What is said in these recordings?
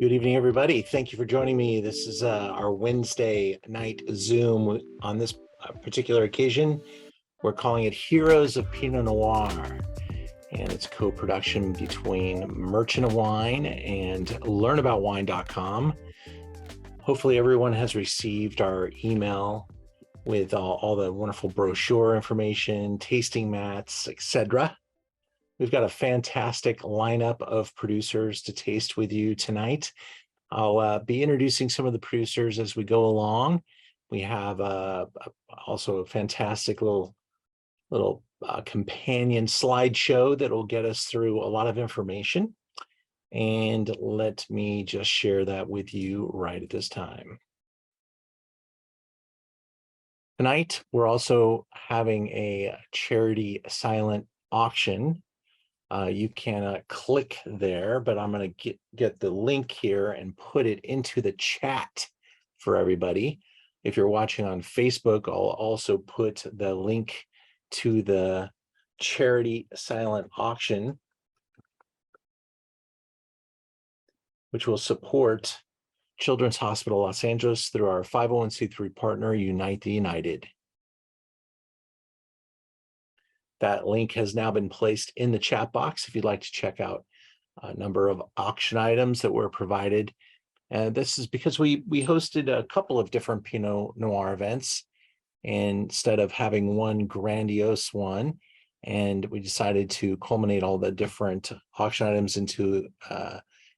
Good evening, everybody. Thank you for joining me. This is our Wednesday night Zoom. On this particular occasion, we're calling it Heroes of Pinot Noir, and it's co-production between Merchant of Wine and learnaboutwine.com. Hopefully everyone has received our email with all the wonderful brochure information, tasting mats, etc. We've got a fantastic lineup of producers to taste with you tonight. I'll be introducing some of the producers as we go along. We have also a fantastic little companion slideshow that will get us through a lot of information. And let me just share that with you right at this time. Tonight, we're also having a charity silent auction. You can click there, but I'm going to get the link here and put it into the chat for everybody. If you're watching on Facebook, I'll also put the link to the charity silent auction, which will support Children's Hospital Los Angeles through our 501c3 partner, Unite the United. That link has now been placed in the chat box if you'd like to check out a number of auction items that were provided. And this is because we hosted a couple of different Pinot Noir events instead of having one grandiose one. And we decided to culminate all the different auction items into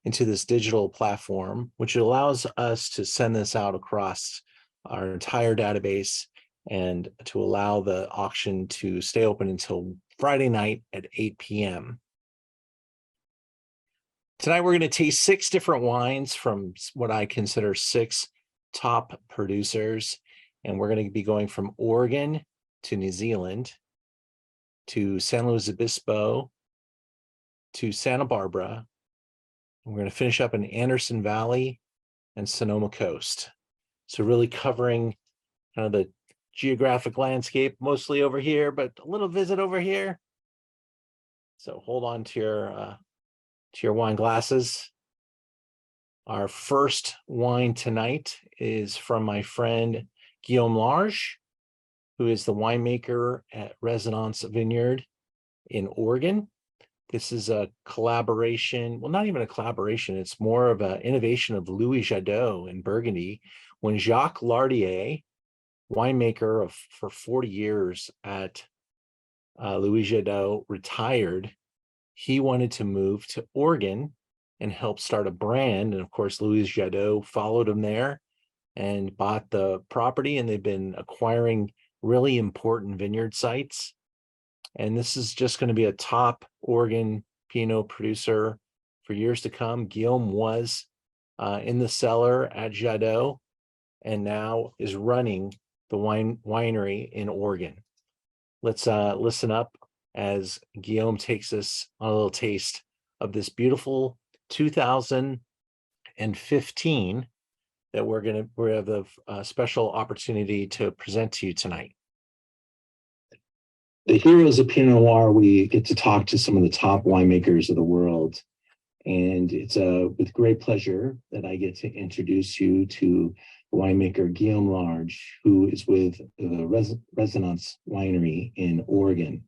this digital platform, which allows us to send this out across our entire database and to allow the auction to stay open until Friday night at 8 p.m. Tonight, we're going to taste 6 different wines from what I consider 6 top producers. And we're going to be going from Oregon to New Zealand to San Luis Obispo to Santa Barbara. And we're going to finish up in Anderson Valley and Sonoma Coast. So really covering kind of the geographic landscape, mostly over here, but a little visit over here. So hold on to your wine glasses. Our first wine tonight is from my friend Guillaume Large, who is the winemaker at Resonance Vineyard in Oregon. This is a collaboration, well, not even a collaboration, it's more of an innovation of Louis Jadot in Burgundy. When Jacques Lardier, winemaker for 40 years at Louis Jadot, retired, he wanted to move to Oregon and help start a brand. And of course, Louis Jadot followed him there and bought the property, and they've been acquiring really important vineyard sites. And this is just going to be a top Oregon Pinot producer for years to come. Guillaume was in the cellar at Jadot and now is running the winery in Oregon. Let's listen up as Guillaume takes us on a little taste of this beautiful 2015 that we have the special opportunity to present to you tonight. The Heroes of Pinot Noir, we get to talk to some of the top winemakers of the world. And it's with great pleasure that I get to introduce you to winemaker Guillaume Large, who is with the Resonance Winery in Oregon.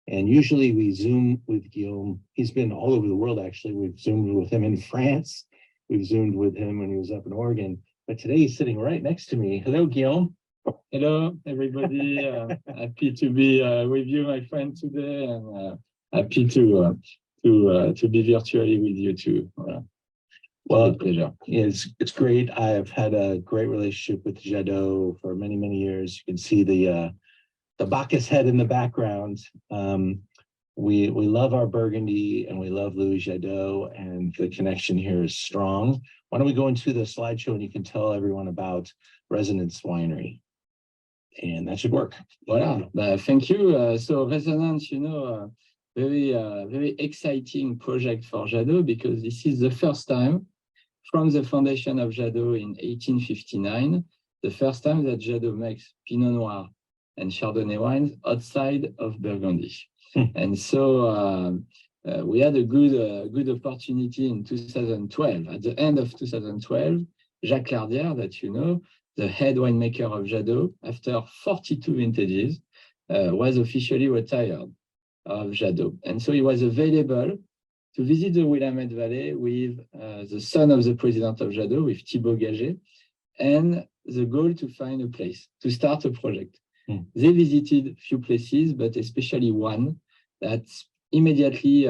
And usually we Zoom with Guillaume. He's been all over the world, actually. We've Zoomed with him in France. We've Zoomed with him when he was up in Oregon. But today he's sitting right next to me. Hello, Guillaume. Hello, everybody. Happy to be with you, my friend, today, and happy to be virtually with you too. Well, pleasure. It's great. I've had a great relationship with Jadot for many, many years. You can see the Bacchus head in the background. We love our Burgundy and we love Louis Jadot, and the connection here is strong. Why don't we go into the slideshow and you can tell everyone about Resonance Winery. And that should work. Voilà. Thank you. So Resonance, very exciting project for Jadot, because this is the first time from the foundation of Jadot in 1859, the first time that Jadot makes Pinot Noir and Chardonnay wines outside of Burgundy. And so we had a good opportunity in 2012. At the end of 2012, Jacques Lardière, that you know, the head winemaker of Jadot, after 42 vintages, was officially retired of Jadot. And so he was available to visit the Willamette Valley with the son of the president of Jadot, with Thibaut Gaget, and the goal to find a place, to start a project. They visited a few places, but especially one that immediately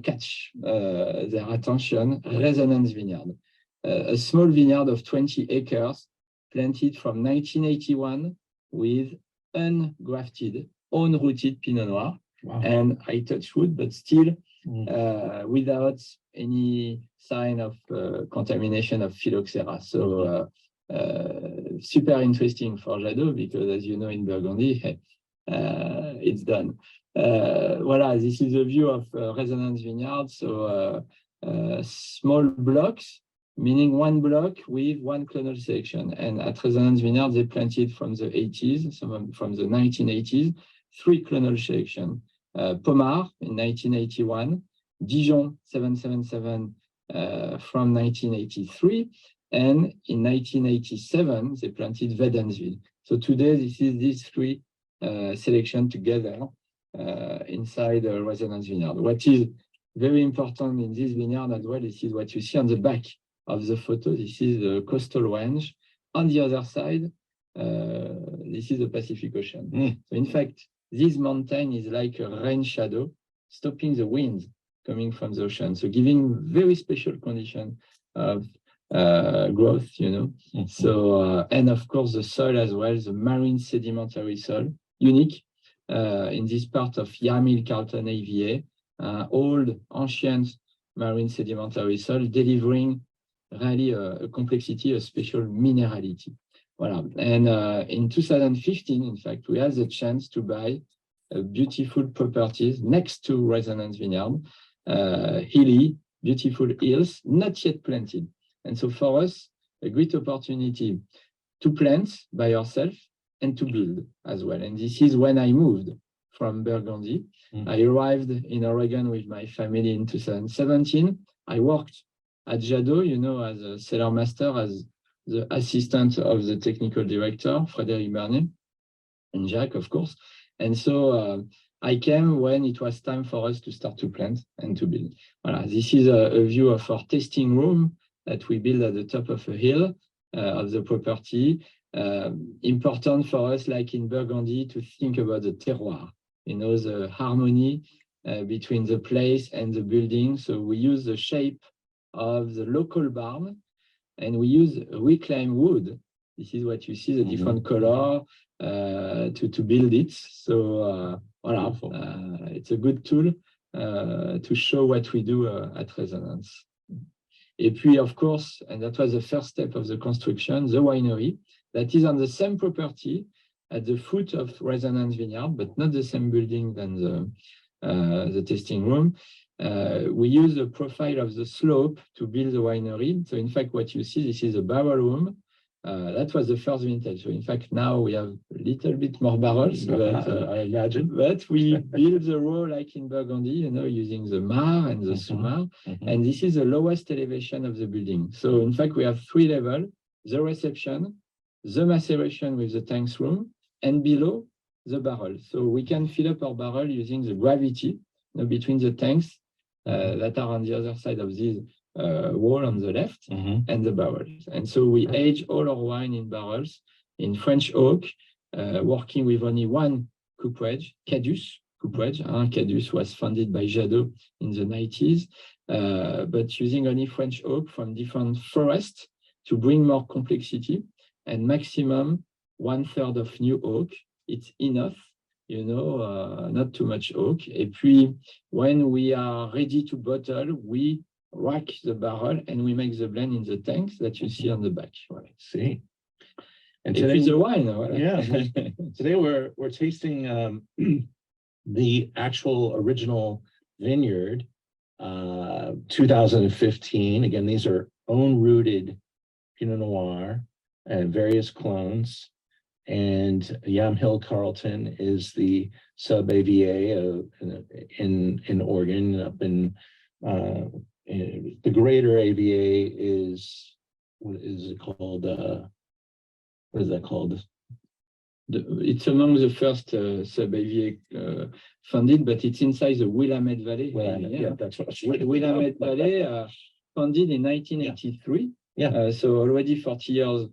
catch their attention, Resonance Vineyard. A small vineyard of 20 acres, planted from 1981 with ungrafted, unrooted Pinot Noir. Wow. And I touch wood, but still without any sign of contamination of phylloxera. So super interesting for Jadot, because as you know, in Burgundy, it's done. Voilà, this is a view of Resonance Vineyard. So small blocks, meaning one block with one clonal selection. And at Resonance Vineyard, they planted from the 80s, some from the 1980s, 3 clonal selection. Pomard in 1981, Dijon 777 from 1983, and in 1987, they planted Wädenswil. So today, this is these 3 selections together inside the Resonance Vineyard. What is very important in this vineyard as well, this is what you see on the back of the photo. This is the coastal range. On the other side, this is the Pacific Ocean. So in fact, this mountain is like a rain shadow, stopping the wind coming from the ocean. So giving very special condition of growth, you know. So, and of course, the soil as well, the marine sedimentary soil, unique in this part of Yamhill Carlton AVA, old, ancient marine sedimentary soil, delivering really a complexity, a special minerality. Voilà. And in 2015, in fact, we had the chance to buy beautiful properties next to Resonance Vineyard, hilly, beautiful hills, not yet planted. And so for us, a great opportunity to plant by yourself and to build as well. And this is when I moved from Burgundy. I arrived in Oregon with my family in 2017. I worked at Jadot, you know, as a cellar master, as the assistant of the technical director, Frédéric Bernier, and Jacques, of course. And so I came when it was time for us to start to plant and to build. Voilà. This is a view of our tasting room that we built at the top of a hill of the property. Important for us, like in Burgundy, to think about the terroir, you know, the harmony between the place and the building. So we use the shape of the local barn, and we use reclaimed wood. This is what you see, the different color to build it. So voilà, it's a good tool to show what we do at Resonance. Et puis, of course, and that was the first step of the construction, the winery, that is on the same property at the foot of Resonance Vineyard, but not the same building than the tasting room. We use the profile of the slope to build the winery. So in fact, what you see, this is a barrel room. That was the first vintage. So in fact, now we have a little bit more barrels, but I imagine. But we build the row like in Burgundy, you know, using the Mar and the Soumar. And this is the lowest elevation of the building. So in fact, we have 3 levels: the reception, the maceration with the tanks room, and below the barrel. So we can fill up our barrel using the gravity, you know, between the tanks that are on the other side of this wall on the left and the barrels. And so we age all our wine in barrels in French oak, working with only one coupage, Cadus coupage. Cadus was founded by Jadot in the 90s, but using only French oak from different forests to bring more complexity, and maximum 1/3 of new oak. It's enough, you know, not too much oak. Et puis, when we are ready to bottle, we rack the barrel and we make the blend in the tanks that you see on the back. Right. See. And today the wine. Voilà. Yeah. Today we're tasting the actual original vineyard, 2015. Again, these are own rooted Pinot Noir and various clones. and Yamhill Carlton is the sub AVA in Oregon. Up in the greater AVA is, what is it called? What is that called? It's among the first sub-AVA funded, but it's inside the Willamette Valley. Yeah, that's what Willamette Valley, funded in 1983. Yeah. So already 40 years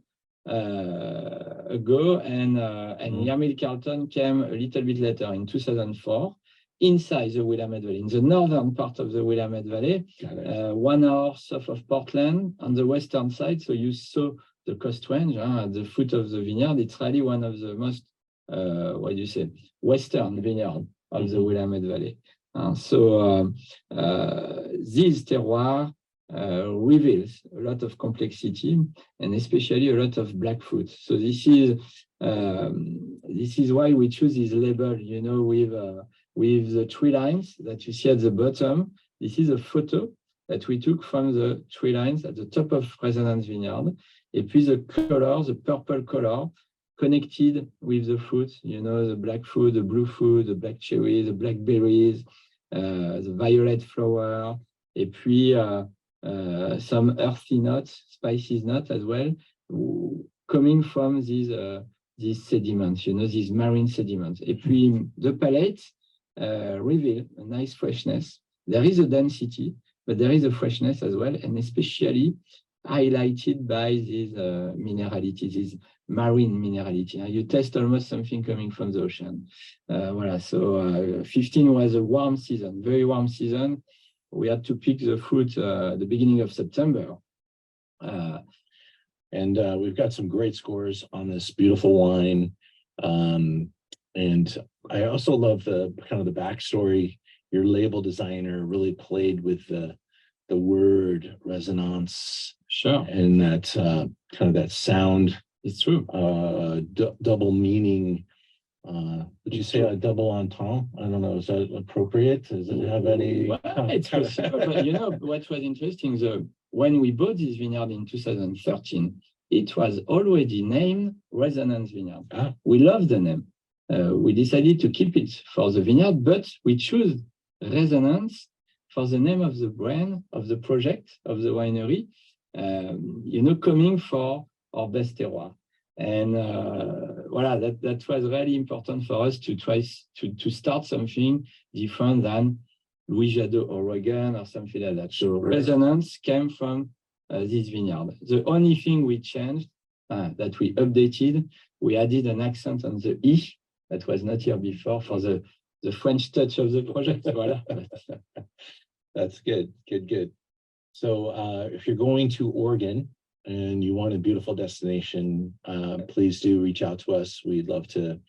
ago, and Yamhill Carlton came a little bit later in 2004, inside the Willamette Valley, in the northern part of the Willamette Valley, 1 hour south of Portland on the western side. So you saw the coast range at the foot of the vineyard. It's really one of the most, what do you say, western vineyard of the Willamette Valley. So this terroir reveals a lot of complexity and especially a lot of black fruit. So this is why we choose this label, you know, with the tree lines that you see at the bottom. This is a photo that we took from the tree lines at the top of Resonance Vineyard. Et puis the color, the purple color, connected with the fruit, you know, the black fruit, the blue fruit, the black cherry, the blackberries, the violet flower, et puis some earthy notes, spicy notes as well, coming from these sediments, you know, these marine sediments. Et puis the palate reveal a nice freshness. There is a density, but there is a freshness as well, and especially highlighted by this minerality, this marine minerality. You taste almost something coming from the ocean. Voilà, so 15 was a warm season, very warm season. We had to pick the fruit the beginning of September. And we've got some great scores on this beautiful wine. And I also love the kind of the backstory. Your label designer really played with the word resonance. Sure. And that kind of that sound. It's true. Double meaning. Would you say a double entendre? I don't know. Is that appropriate? Does it have any? Well, it's possible, but you know what was interesting? When we bought this vineyard in 2013, it was already named Resonance Vineyard. We love the name. We decided to keep it for the vineyard, but we choose Resonance for the name of the brand, of the project, of the winery, you know, coming for our best terroir. And voilà, that was really important for us to try to start something different than Louis Jadot Oregon or something like that. So Resonance came from this vineyard. The only thing we changed, that we updated, we added an accent on the E that was not here before for the French touch of the project. Voilà. That's good, good. So if you're going to Oregon and you want a beautiful destination, please do reach out to us. We'd love to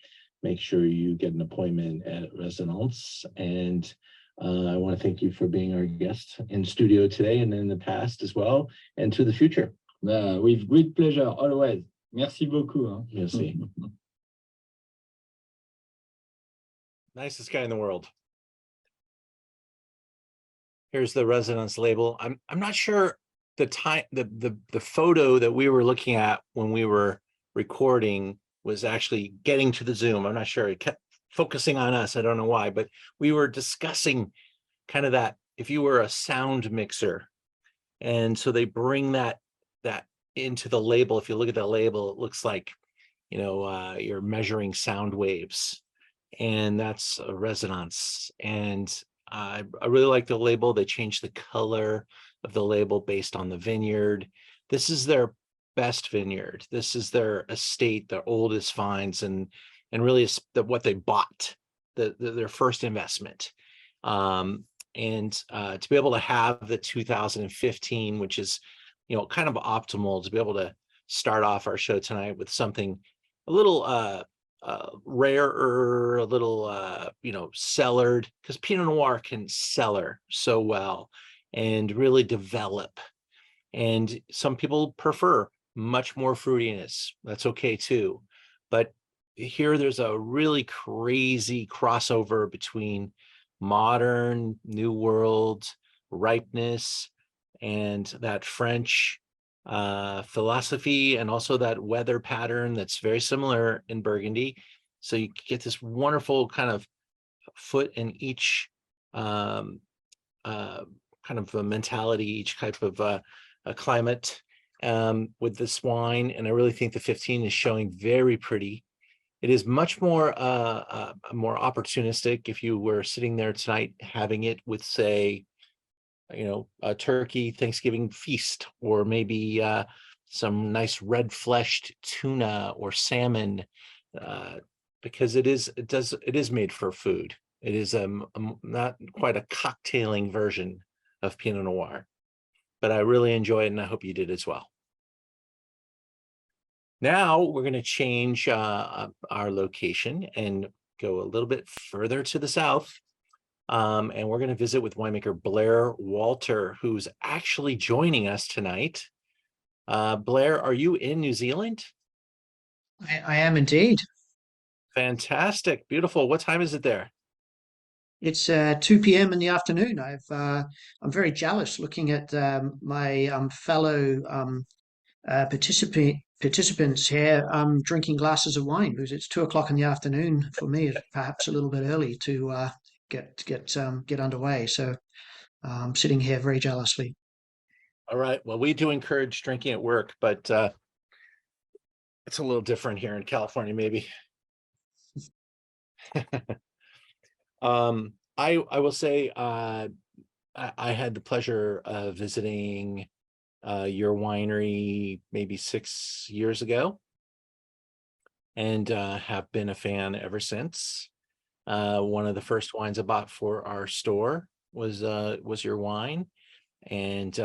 make sure you get an appointment at Resonance. And I want to thank you for being our guest in studio today and in the past as well, and to the future. With great pleasure, always. Merci beaucoup. Merci. Nicest guy in the world. Here's the Resonance label. I'm not sure the time, the photo that we were looking at when we were recording was actually getting to the zoom. I'm not sure. It kept focusing on us. I don't know why, but we were discussing kind of that, if you were a sound mixer. And so they bring that into the label. If you look at the label, it looks like, you know, you're measuring sound waves, and that's a resonance. And I really like the label. They changed the color of the label based on the vineyard. This is their best vineyard. This is their estate, their oldest vines, and really what they bought, their first investment. And to be able to have the 2015, which is, you know, kind of optimal, to be able to start off our show tonight with something a little rarer, a little you know, cellared, because Pinot Noir can cellar so well and really develop. And some people prefer much more fruitiness. That's okay too. But here there's a really crazy crossover between modern, new world ripeness and that French philosophy, and also that weather pattern that's very similar in Burgundy. So you get this wonderful kind of foot in each kind of a mentality, each type of a climate with this wine. And I really think the 15 is showing very pretty. It is much more more opportunistic. If you were sitting there tonight having it with, say, a turkey Thanksgiving feast, or maybe some nice red fleshed tuna or salmon, because it is made for food. It is not quite a cocktailing version of Pinot Noir, but I really enjoy it, and I hope you did as well. Now we're going to change our location and go a little bit further to the south. And we're going to visit with winemaker Blair Walter, who's actually joining us tonight. Blair, are you in New Zealand? I am indeed. Fantastic. Beautiful. What time is it there? It's 2 p.m. in the afternoon. I'm very jealous looking at my fellow participants here drinking glasses of wine, because it's 2 o'clock in the afternoon for me. It's perhaps a little bit early to get underway. So I'm sitting here very jealously. All right. Well, we do encourage drinking at work, but it's a little different here in California, maybe. I will say I had the pleasure of visiting your winery maybe 6 years ago, and have been a fan ever since. One of the first wines I bought for our store was your wine, and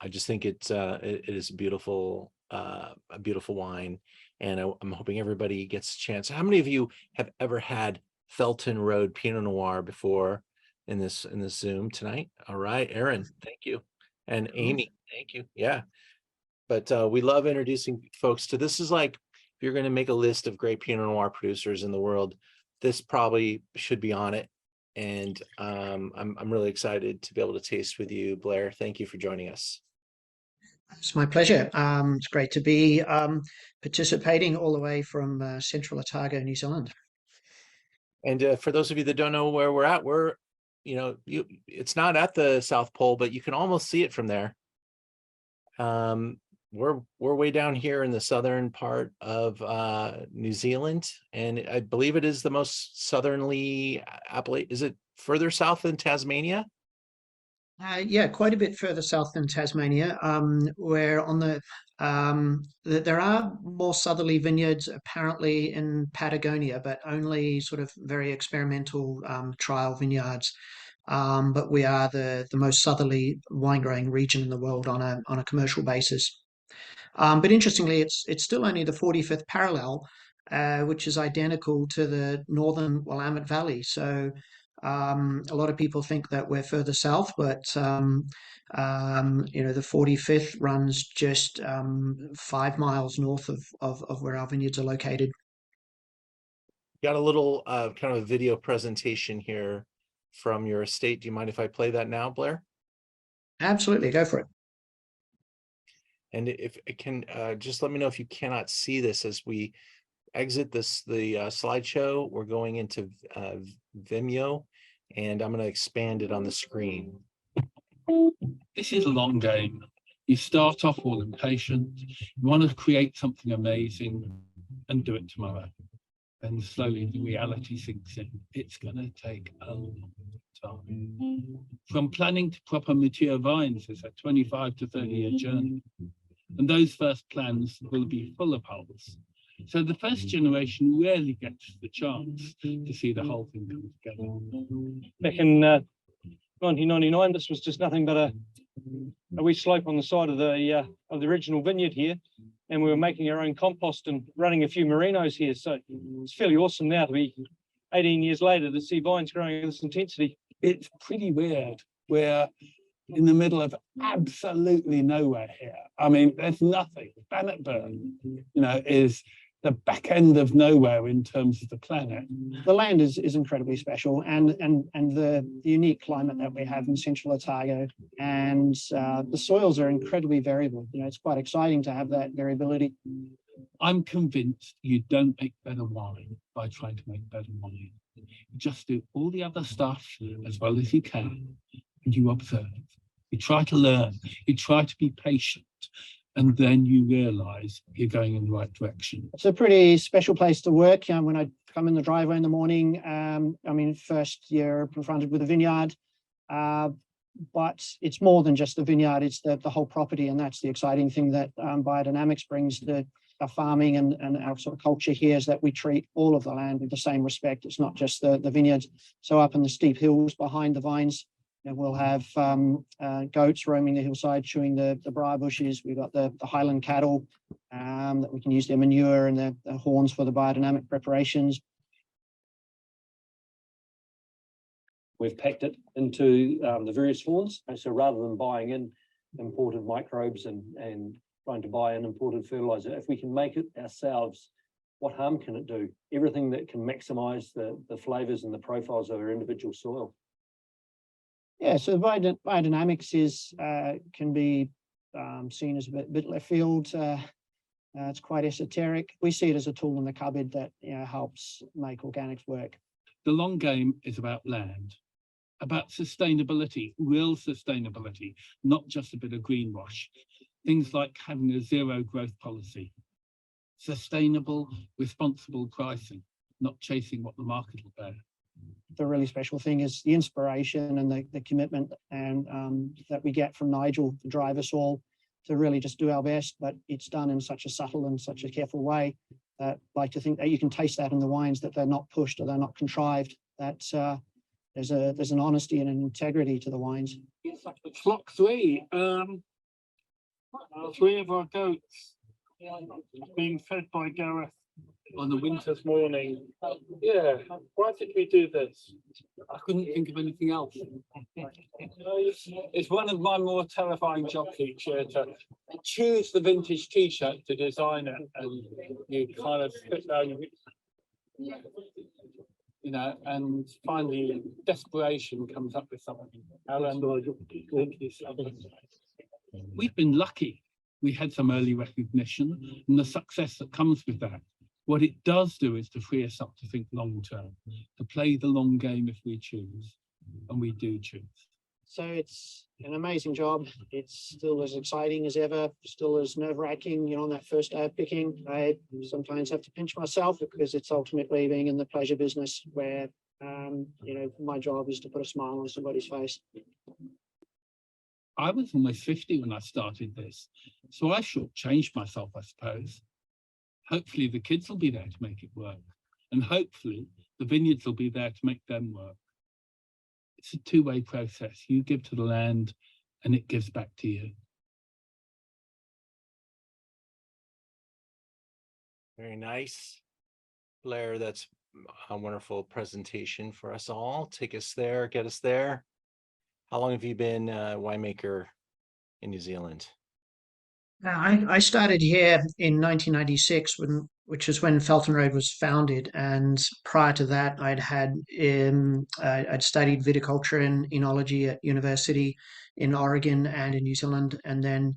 I just think it is a beautiful wine, and I'm hoping everybody gets a chance. How many of you have ever had Felton Road Pinot Noir before in this Zoom tonight? All right, Aaron, thank you, and Amy, thank you. Yeah, but we love introducing folks to this. Is like, if you're going to make a list of great Pinot Noir producers in the world, this probably should be on it. And I'm really excited to be able to taste with you, Blair. Thank you for joining us. It's my pleasure. It's great to be participating all the way from Central Otago, New Zealand. And for those of you that don't know where we're at, it's not at the South Pole, but you can almost see it from there. We're way down here in the southern part of New Zealand, and I believe it is the most southerly Appalachia. Is it further south than Tasmania? Yeah, quite a bit further south than Tasmania. Where on there are more southerly vineyards apparently in Patagonia, but only sort of very experimental trial vineyards. But we are the most southerly wine growing region in the world on a commercial basis. But interestingly, it's still only the 45th parallel, which is identical to the northern Willamette Valley. So a lot of people think that we're further south, but the 45th runs just 5 miles north of where our vineyards are located. Got a little kind of a video presentation here from your estate. Do you mind if I play that now, Blair? Absolutely, go for it. And if it can, just let me know if you cannot see this as we exit the slideshow. We're going into Vimeo, and I'm going to expand it on the screen. This is a long game. You start off all impatient. You want to create something amazing and do it tomorrow. And slowly the reality sinks in. It's going to take a long time. From planning to proper mature vines is a 25 to 30-year journey. And those first plans will be full of holes. So the first generation rarely gets the chance to see the whole thing come together. Back in 1999, this was just nothing but a wee slope on the side of the original vineyard here, and we were making our own compost and running a few merinos here. So it's fairly awesome now to be 18 years later to see vines growing at this intensity. It's pretty weird. We're in the middle of absolutely nowhere here. I mean, there's nothing. Bannockburn, is the back end of nowhere in terms of the planet. The land is incredibly special, and the unique climate that we have in Central Otago, and the soils are incredibly variable. You know, it's quite exciting to have that variability. I'm convinced you don't make better wine by trying to make better wine. You just do all the other stuff as well as you can, and you observe. You try to learn, you try to be patient, and then you realize you're going in the right direction. It's a pretty special place to work. You know, when I come in the driveway in the morning, I mean, first you're confronted with a vineyard, but it's more than just the vineyard, it's the whole property, and that's the exciting thing that biodynamics brings to our farming and our sort of culture here, is that we treat all of the land with the same respect. It's not just the vineyards. So up in the steep hills behind the vines, you know, we'll have goats roaming the hillside, chewing the briar bushes. We've got the Highland cattle that we can use their manure and the horns for the biodynamic preparations. We've packed it into the various horns. And so rather than buying in imported microbes and trying to buy an imported fertilizer, if we can make it ourselves, what harm can it do? Everything that can maximize the flavors and the profiles of our individual soil. Yeah, so biodynamics is can be seen as a bit left field. It's quite esoteric. We see it as a tool in the cupboard that, you know, helps make organics work. The long game is about land, about sustainability, real sustainability, not just a bit of greenwash. Things like having a zero growth policy, sustainable, responsible pricing, not chasing what the market will bear. The really special thing is the inspiration and the commitment and that we get from Nigel to drive us all to really just do our best, but it's done in such a subtle and such a careful way. Like to think that you can taste that in the wines, that they're not pushed or they're not contrived, that there's an honesty and an integrity to the wines. Flock 3, 3 of our goats being fed by Gareth on the winter's morning. Yeah, why did we do this? I couldn't think of anything else. It's one of my more terrifying jobs each year to choose the vintage t-shirt to design it, and you kind of sit down, you know, and finally desperation comes up with something. We've been lucky. We had some early recognition and the success that comes with that. What it does do is to free us up to think long term, to play the long game if we choose, and we do choose. So it's an amazing job. It's still as exciting as ever, still as nerve-wracking. You know, on that first day of picking, I sometimes have to pinch myself because it's ultimately being in the pleasure business where, you know, my job is to put a smile on somebody's face. I was almost 50 when I started this, so I shortchanged myself, I suppose. Hopefully the kids will be there to make it work, and hopefully the vineyards will be there to make them work. It's a two-way process. You give to the land and it gives back to you. Very nice. Blair, that's a wonderful presentation for us all. Take us there, get us there. How long have you been a winemaker in New Zealand? I started here in 1996, which is when Felton Road was founded, and prior to that, I'd studied viticulture and enology at university in Oregon and in New Zealand, and then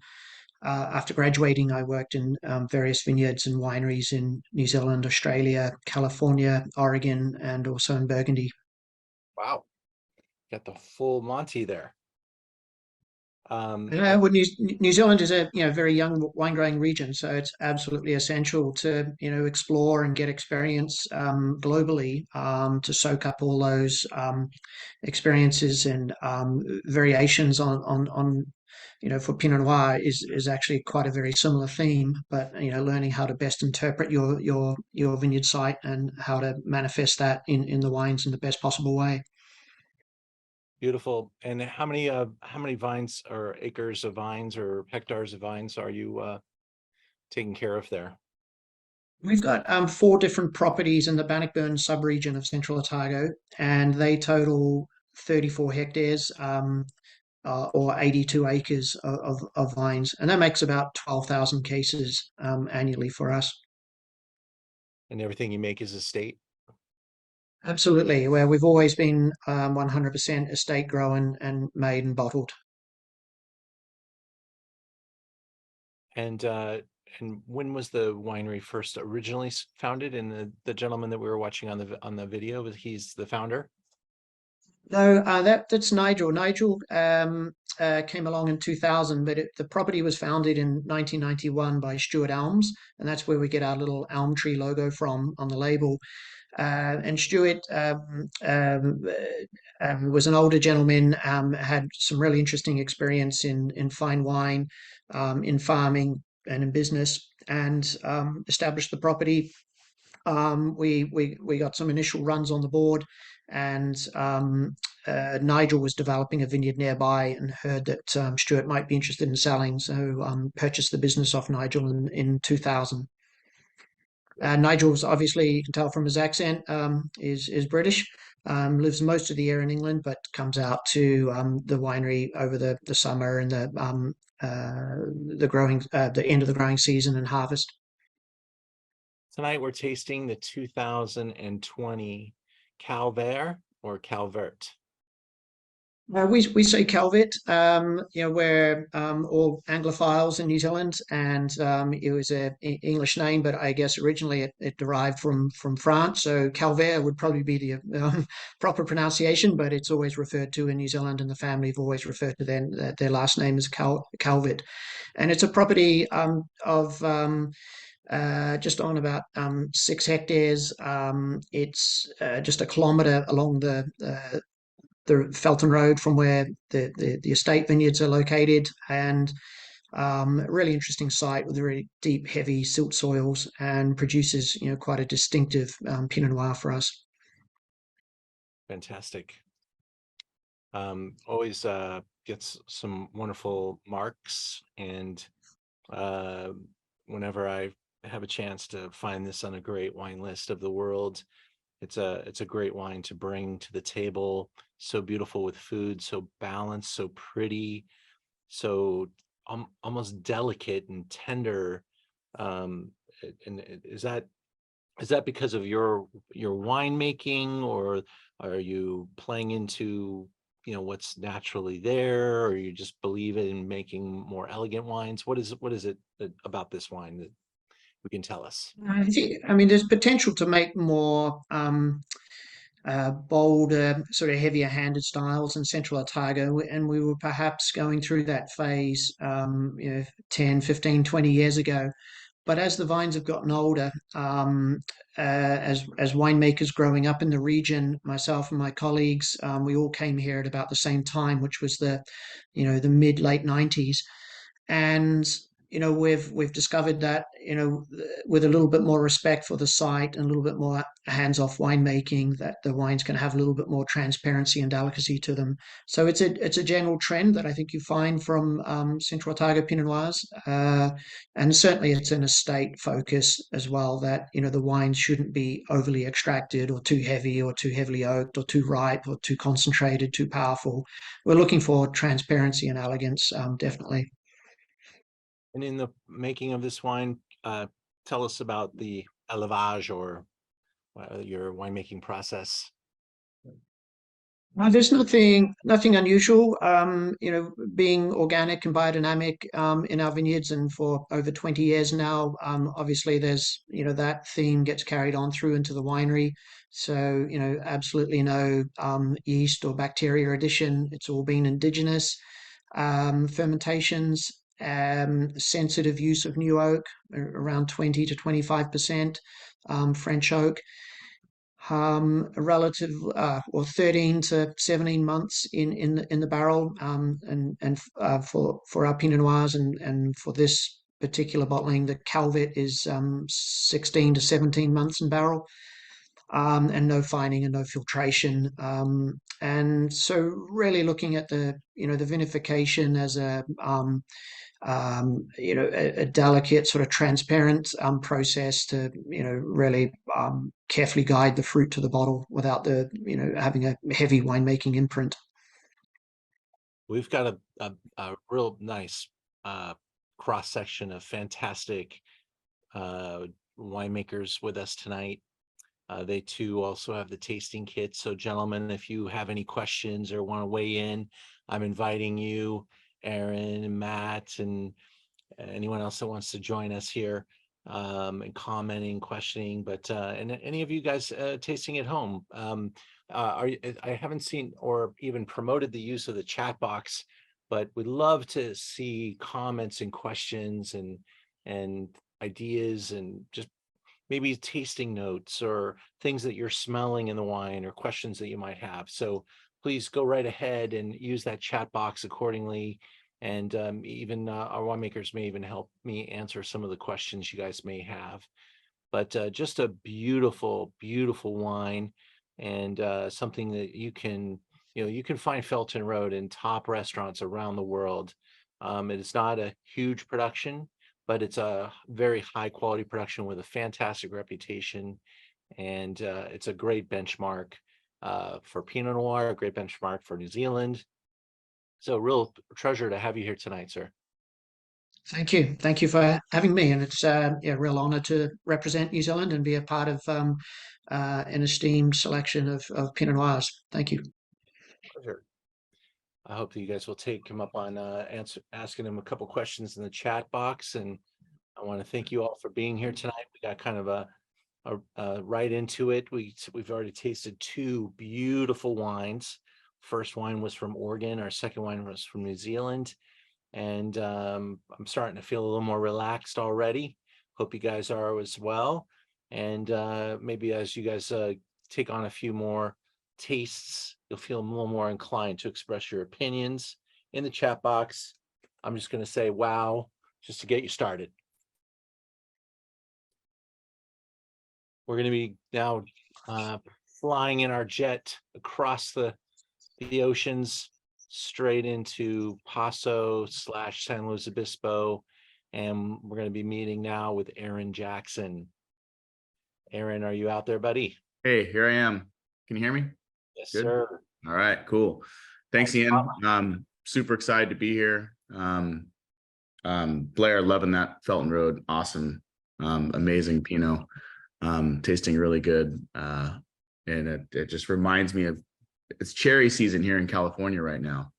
after graduating, I worked in various vineyards and wineries in New Zealand, Australia, California, Oregon, and also in Burgundy. Wow, got the full Monty there. Well, New Zealand is a very young wine growing region, so it's absolutely essential to explore and get experience globally, to soak up all those experiences and variations on for Pinot Noir is actually quite a very similar theme, but learning how to best interpret your vineyard site and how to manifest that in the wines in the best possible way. Beautiful. And how many vines or acres of vines or hectares of vines are you taking care of there? We've got 4 different properties in the Bannockburn subregion of Central Otago, and they total 34 hectares or 82 acres of vines, and that makes about 12,000 cases annually for us. And everything you make is estate? Absolutely. Where we've always been 100% estate grown and made and bottled. And when was the winery first originally founded? And the gentleman that we were watching on the video, he's the founder? No, that's Nigel. Nigel came along in 2000, but the property was founded in 1991 by Stuart Elms, and that's where we get our little elm tree logo from on the label. And Stuart was an older gentleman, had some really interesting experience in fine wine, in farming, and in business, and established the property. We got some initial runs on the board, and Nigel was developing a vineyard nearby and heard that Stuart might be interested in selling, so purchased the business off Nigel in 2000. Nigel's obviously, you can tell from his accent, is British. Lives most of the year in England, but comes out to the winery over the summer and the end of the growing season and harvest. Tonight we're tasting the 2020 Calvaire or Calvert. We say Calvet. We're all Anglophiles in New Zealand, and it was an English name, but I guess originally it derived from France. So Calvaire would probably be the proper pronunciation, but it's always referred to in New Zealand, and the family have always referred to their last name as Calvet. And it's a property of just on about 6 hectares. It's just a kilometre along the Felton Road from where the estate vineyards are located, and a really interesting site with really deep, heavy silt soils, and produces quite a distinctive Pinot Noir for us. Fantastic. Always gets some wonderful marks, and whenever I have a chance to find this on a great wine list of the world, it's a great wine to bring to the table. So beautiful with food, so balanced, so pretty, so almost delicate and tender. And is that because of your winemaking, or are you playing into what's naturally there, or you just believe in making more elegant wines? What is it about this wine that we can tell us? I mean, there's potential to make more bolder, sort of heavier handed styles in Central Otago, and we were perhaps going through that phase 10, 15, 20 years ago. But as the vines have gotten older, as winemakers growing up in the region, myself and my colleagues, we all came here at about the same time, which was the mid late 90s, and we've discovered that with a little bit more respect for the site and a little bit more hands-off winemaking, that the wines can have a little bit more transparency and delicacy to them. So it's a general trend that I think you find from Central Otago Pinot Noirs, and certainly it's an estate focus as well, that the wines shouldn't be overly extracted or too heavy or too heavily oaked or too ripe or too concentrated, too powerful. We're looking for transparency and elegance, definitely. And in the making of this wine, tell us about the élevage, or your winemaking process. There's nothing unusual. Being organic and biodynamic in our vineyards, and for over 20 years now, obviously there's that theme gets carried on through into the winery. So absolutely no yeast or bacteria addition. It's all been indigenous. Fermentations, sensitive use of new oak, around 20 to 25%, French oak. Relative or 13 to 17 months in the barrel, and for our Pinot Noirs, and for this particular bottling, the Calvet is 16 to 17 months in barrel, and no fining and no filtration, and so really looking at the vinification as a delicate, sort of transparent process to really carefully guide the fruit to the bottle without the having a heavy winemaking imprint. We've got a real nice cross section of fantastic winemakers with us tonight. They too also have the tasting kit. So gentlemen, if you have any questions or want to weigh in, I'm inviting you, Aaron and Matt, and anyone else that wants to join us here, and commenting, questioning, but and any of you guys tasting at home. I haven't seen or even promoted the use of the chat box, but we'd love to see comments and questions and ideas, and just maybe tasting notes or things that you're smelling in the wine or questions that you might have. So please go right ahead and use that chat box accordingly. And even our winemakers may even help me answer some of the questions you guys may have. But just a beautiful, beautiful wine, and something that you can find Felton Road in top restaurants around the world. It is not a huge production, but it's a very high quality production with a fantastic reputation. And it's a great benchmark for Pinot Noir, a great benchmark for New Zealand. So real treasure to have you here tonight, sir. Thank you. Thank you for having me. And it's a real honor to represent New Zealand and be a part of an esteemed selection of Pinot Noirs. Thank you. Pleasure. I hope that you guys will take him up on asking him a couple questions in the chat box. And I want to thank you all for being here tonight. We got kind of a right into it. We've already tasted two beautiful wines. First wine was from Oregon. Our second wine was from New Zealand. And I'm starting to feel a little more relaxed already. Hope you guys are as well. And maybe as you guys take on a few more tastes, you'll feel a little more inclined to express your opinions in the chat box. I'm just going to say wow, just to get you started. We're going to be now flying in our jet across the oceans straight into Paso/San Luis Obispo, and we're going to be meeting now with Aaron Jackson. Aaron, are you out there, buddy? Hey, here I am. Can you hear me? Yes, Good. sir. All right, cool. Thanks, Ian. Super excited to be here. Blair, loving that Felton Road. Awesome. Amazing Pinot. Tasting really good. And it just reminds me of, it's cherry season here in California right now.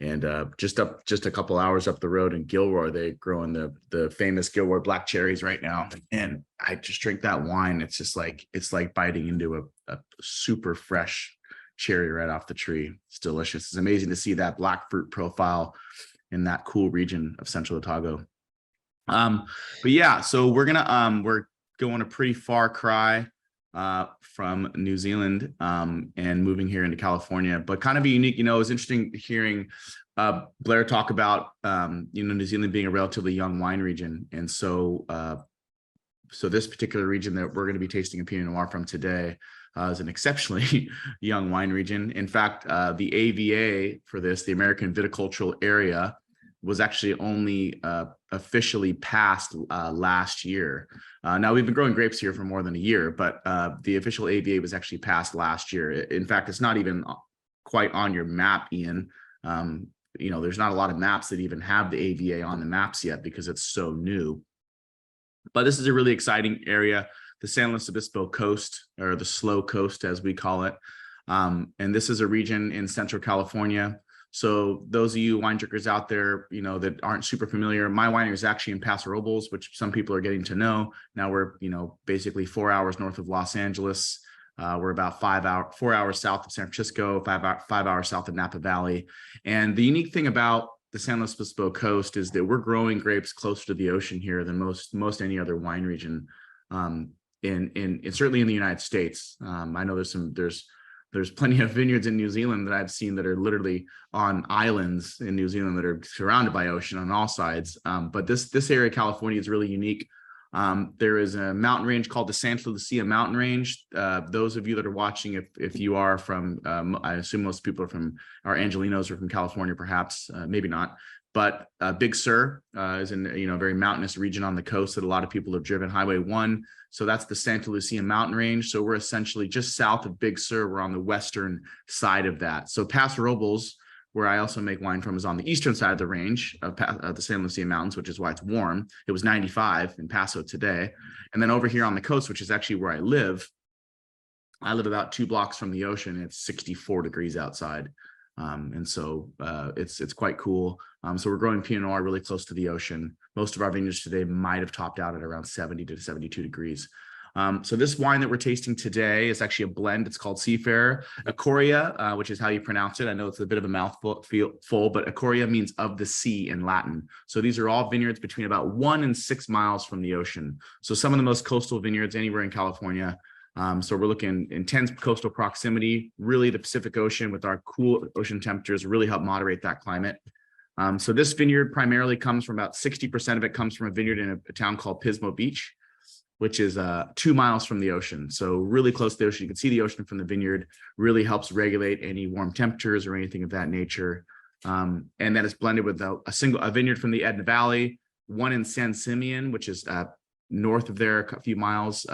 And just a couple hours up the road in Gilroy, they growing the famous Gilroy black cherries right now. And I just drink that wine. It's just like, it's like biting into a super fresh cherry right off the tree. It's delicious. It's amazing to see that black fruit profile in that cool region of Central Otago. But yeah, so we're going a pretty far cry from New Zealand and moving here into California, but kind of a unique, it was interesting hearing Blair talk about, New Zealand being a relatively young wine region. And so this particular region that we're going to be tasting a Pinot Noir from today is an exceptionally young wine region. In fact, the AVA for this, the American Viticultural Area, was actually only officially passed last year. Now, we've been growing grapes here for more than a year, but the official AVA was actually passed last year. In fact, it's not even quite on your map, Ian. There's not a lot of maps that even have the AVA on the maps yet because it's so new. But this is a really exciting area, the San Luis Obispo coast, or the slow coast as we call it. And this is a region in Central California. So those of you wine drinkers out there, that aren't super familiar, my winery is actually in Paso Robles, which some people are getting to know. Now we're, basically 4 hours north of Los Angeles. We're about 4 hours south of San Francisco, 5 hours south of Napa Valley. And the unique thing about the San Luis Obispo coast is that we're growing grapes closer to the ocean here than most any other wine region, certainly in the United States. I know there's plenty of vineyards in New Zealand that I've seen that are literally on islands in New Zealand that are surrounded by ocean on all sides. But this area of California is really unique. There is a mountain range called the Santa Lucia Mountain Range. Those of you that are watching, if you are from, I assume most people are from, our Angelinos are from California, perhaps, maybe not. But Big Sur is in a very mountainous region on the coast that a lot of people have driven. Highway 1. So that's the Santa Lucia Mountain Range. So we're essentially just south of Big Sur. We're on the western side of that. So Paso Robles, where I also make wine from, is on the eastern side of the range of the San Lucia Mountains, which is why it's warm. It was 95 in Paso today. And then over here on the coast, which is actually where I live about 2 blocks from the ocean. It's 64 degrees outside. And so it's quite cool. So we're growing Pinot Noir really close to the ocean. Most of our vineyards today might have topped out at around 70 to 72 degrees. So this wine that we're tasting today is actually a blend. It's called Seafarer Ecoria, which is how you pronounce it. I know it's a bit of a mouthful, but Ecoria means of the sea in Latin. So these are all vineyards between about 1 and 6 miles from the ocean. So some of the most coastal vineyards anywhere in California. So we're looking intense coastal proximity. Really, the Pacific Ocean with our cool ocean temperatures really help moderate that climate. So this vineyard primarily comes from about 60% of it comes from a vineyard in a town called Pismo Beach, which is 2 miles from the ocean. So really close to the ocean. You can see the ocean from the vineyard. Really helps regulate any warm temperatures or anything of that nature. And then it's blended with a vineyard from the Edna Valley, one in San Simeon, which is north of there a few miles.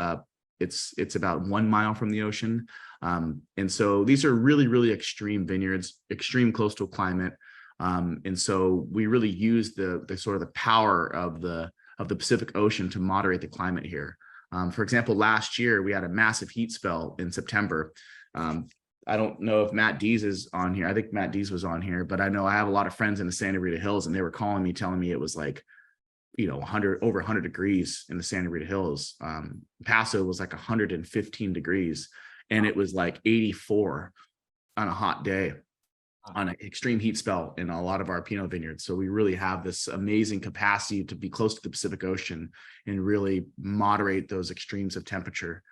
It's about 1 mile from the ocean. And so these are really, really extreme vineyards, extreme coastal climate. And so we really use the sort of the power of the Pacific Ocean to moderate the climate here. For example, last year we had a massive heat spell in September. I don't know if Matt Dees is on here. I think Matt Dees was on here, but I know I have a lot of friends in the Santa Rita Hills, and they were calling me, telling me it was like, over 100 degrees in the Santa Rita Hills. Paso was like 115 degrees, and it was like 84 on a hot day, on an extreme heat spell in a lot of our Pinot vineyards. So we really have this amazing capacity to be close to the Pacific Ocean and really moderate those extremes of temperature.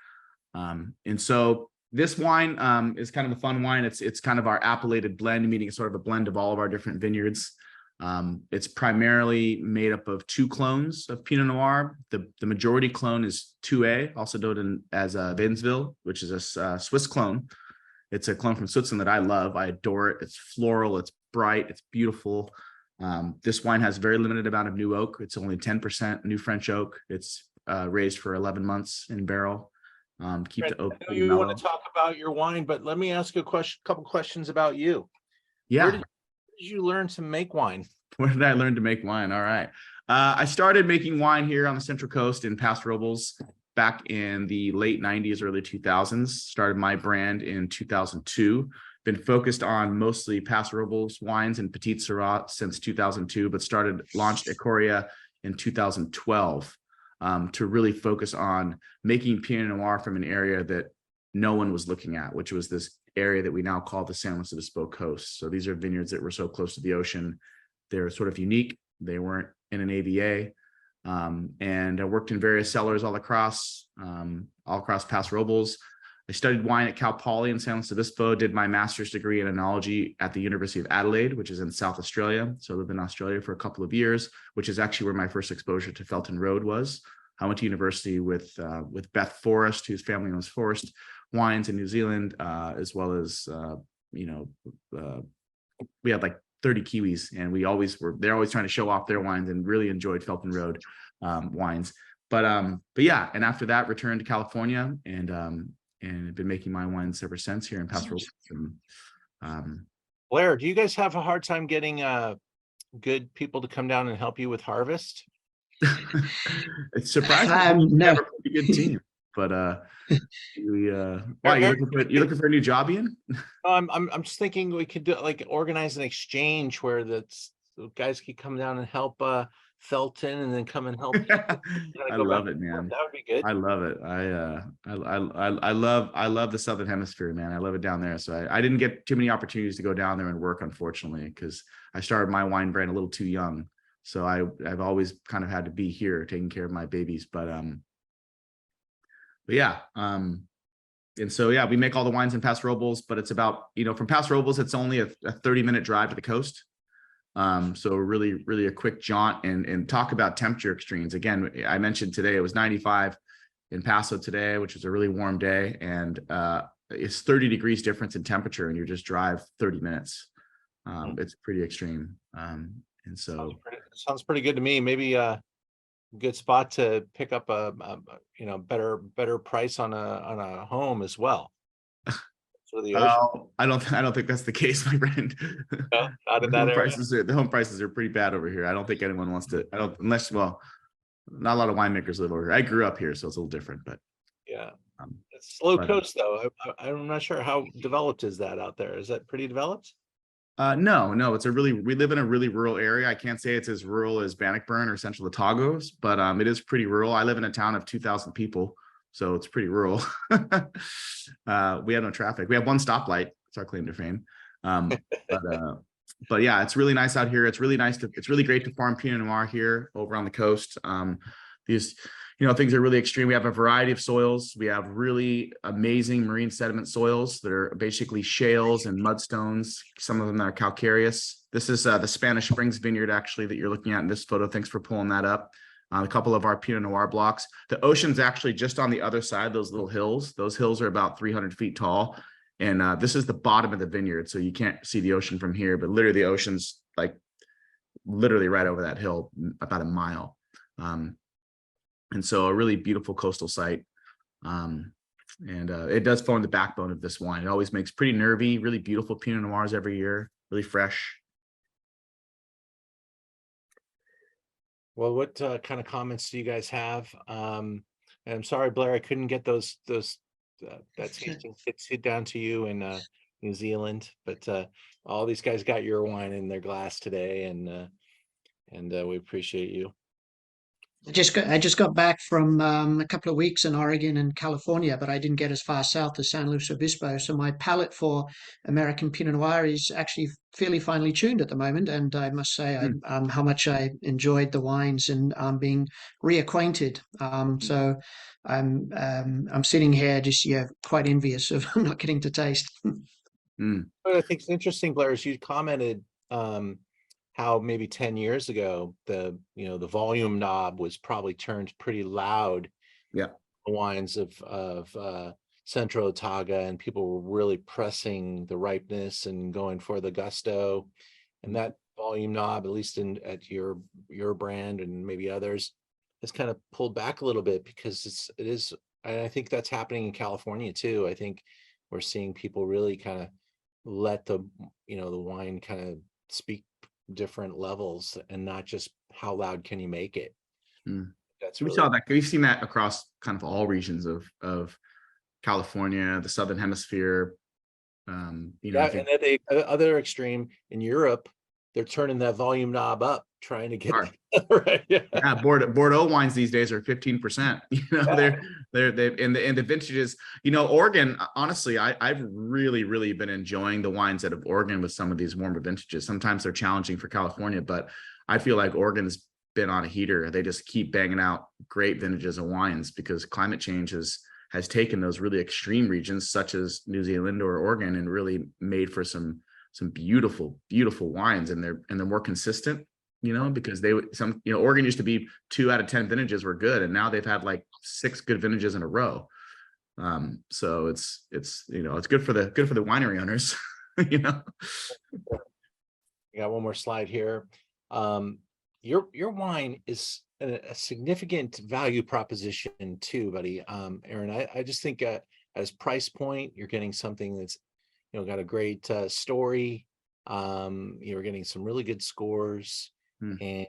And so this wine is kind of a fun wine. It's kind of our appellated blend, meaning it's sort of a blend of all of our different vineyards. It's primarily made up of 2 clones of Pinot Noir. The majority clone is 2A, also known as Vinsville, which is a Swiss clone. It's a clone from Switzerland that I love. I adore it. It's floral, it's bright, it's beautiful. This wine has very limited amount of new oak. It's only 10% new French oak. It's raised for 11 months in barrel. Keep the oak. I know you want to talk about your wine, but let me ask you a couple questions about you. Yeah. Where did you learn to make wine? Where did I learn to make wine? All right. I started making wine here on the Central Coast in Paso Robles back in the late 90s, early 2000s. Started my brand in 2002. Been focused on mostly Paso Robles wines and Petit Syrah since 2002, but launched Ecoria in 2012 to really focus on making Pinot Noir from an area that no one was looking at, which was this area that we now call the San Luis Obispo Coast. So these are vineyards that were so close to the ocean. They're sort of unique. They weren't in an AVA. And I worked in various cellars all across Paso Robles. I studied wine at Cal Poly in San Luis Obispo, did my master's degree in enology at the University of Adelaide, which is in South Australia. So I lived in Australia for a couple of years, which is actually where my first exposure to Felton Road was. I went to university with Beth Forrest, whose family owns Forrest Wines in New Zealand, as well as, we had like 30 Kiwis, and they're always trying to show off their wines, and really enjoyed Felton Road wines. But yeah, and after that, returned to California and have been making my wines ever since here in Paso Robles. Blair, do you guys have a hard time getting good people to come down and help you with harvest? It's surprising. We No. have a pretty good team, but why you're looking for a new job, Ian? I'm just thinking we could organize an exchange where the guys could come down and help Felton, and then come and help. I love it, man. That would be good. I love it. I love the Southern Hemisphere, man. I love it down there. So I didn't get too many opportunities to go down there and work, unfortunately, because I started my wine brand a little too young. So I've always kind of had to be here taking care of my babies. But yeah. And so, yeah, we make all the wines in Paso Robles, but it's about, from Paso Robles, it's only a 30-minute drive to the coast. So really, really a quick jaunt, and talk about temperature extremes. Again, I mentioned today it was 95 in Paso today, which was a really warm day, and it's 30 degrees difference in temperature, and you just drive 30 minutes. It's pretty extreme. And so sounds pretty good to me. Maybe a good spot to pick up a better price on a home as well. to the ocean. I don't think that's the case, my friend. No, not in that area. The home prices are pretty bad over here. I don't think anyone wants to. Well, not a lot of winemakers live over here. I grew up here, so it's a little different, but Yeah, um, it's slow but, coast though. I'm not sure how developed is that out there. Is that pretty developed? no, we live in a really rural area. I can't say it's as rural as Bannockburn or Central Otago's, but it is pretty rural. I live in a town of 2,000 people, so it's pretty rural. We have no traffic. We have one stoplight. It's our claim to fame. But yeah, it's really nice out here. It's really great to farm Pinot Noir here over on the coast. These, things are really extreme. We have a variety of soils. We have really amazing marine sediment soils that are basically shales and mudstones. Some of them are calcareous. This is the Spanish Springs vineyard, actually, that you're looking at in this photo. Thanks for pulling that up. A couple of our Pinot Noir blocks. The ocean's actually just on the other side, those little hills. Those hills are about 300 feet tall. And this is the bottom of the vineyard. So you can't see the ocean from here, but literally the ocean's like literally right over that hill, about a mile. And so a really beautiful coastal site. It does form the backbone of this wine. It always makes pretty nervy, really beautiful Pinot Noirs every year, really fresh. Well, what kind of comments do you guys have? And I'm sorry, Blair, I couldn't get that tasting sit down to you in New Zealand, but all these guys got your wine in their glass today, and we appreciate you. I just got back from a couple of weeks in Oregon and California, but I didn't get as far south as San Luis Obispo. So my palate for American Pinot Noir is actually fairly finely tuned at the moment. And I must say how much I enjoyed the wines and being reacquainted. So I'm sitting here just quite envious of not getting to taste. What I think is interesting, Blair, is you commented how maybe 10 years ago the volume knob was probably turned pretty loud. Yeah, the wines of Central Otago, and people were really pressing the ripeness and going for the gusto, and that volume knob, at least at your brand and maybe others, has kind of pulled back a little bit, because it is, and I think that's happening in California too. I think we're seeing people really kind of let the wine kind of speak different levels, and not just how loud can you make it. That's really, we've seen that across kind of all regions of California, the Southern Hemisphere. and at the other extreme in Europe, they're turning that volume knob up, trying to get right. Yeah, Bordeaux wines these days are 15%. They're in the vintages. Oregon, honestly, I've really been enjoying the wines out of Oregon with some of these warmer vintages. Sometimes they're challenging for California, but I feel like Oregon's been on a heater. They just keep banging out great vintages of wines, because climate change has taken those really extreme regions such as New Zealand or Oregon and really made for some beautiful wines, and they're more consistent, because Oregon used to be 2 out of 10 vintages were good, and now they've had like 6 good vintages in a row. So it's good for the winery owners. I got one more slide here. Your wine is a significant value proposition too, buddy. Aaron, I just think as price point, you're getting something that's got a great story. You're getting some really good scores, and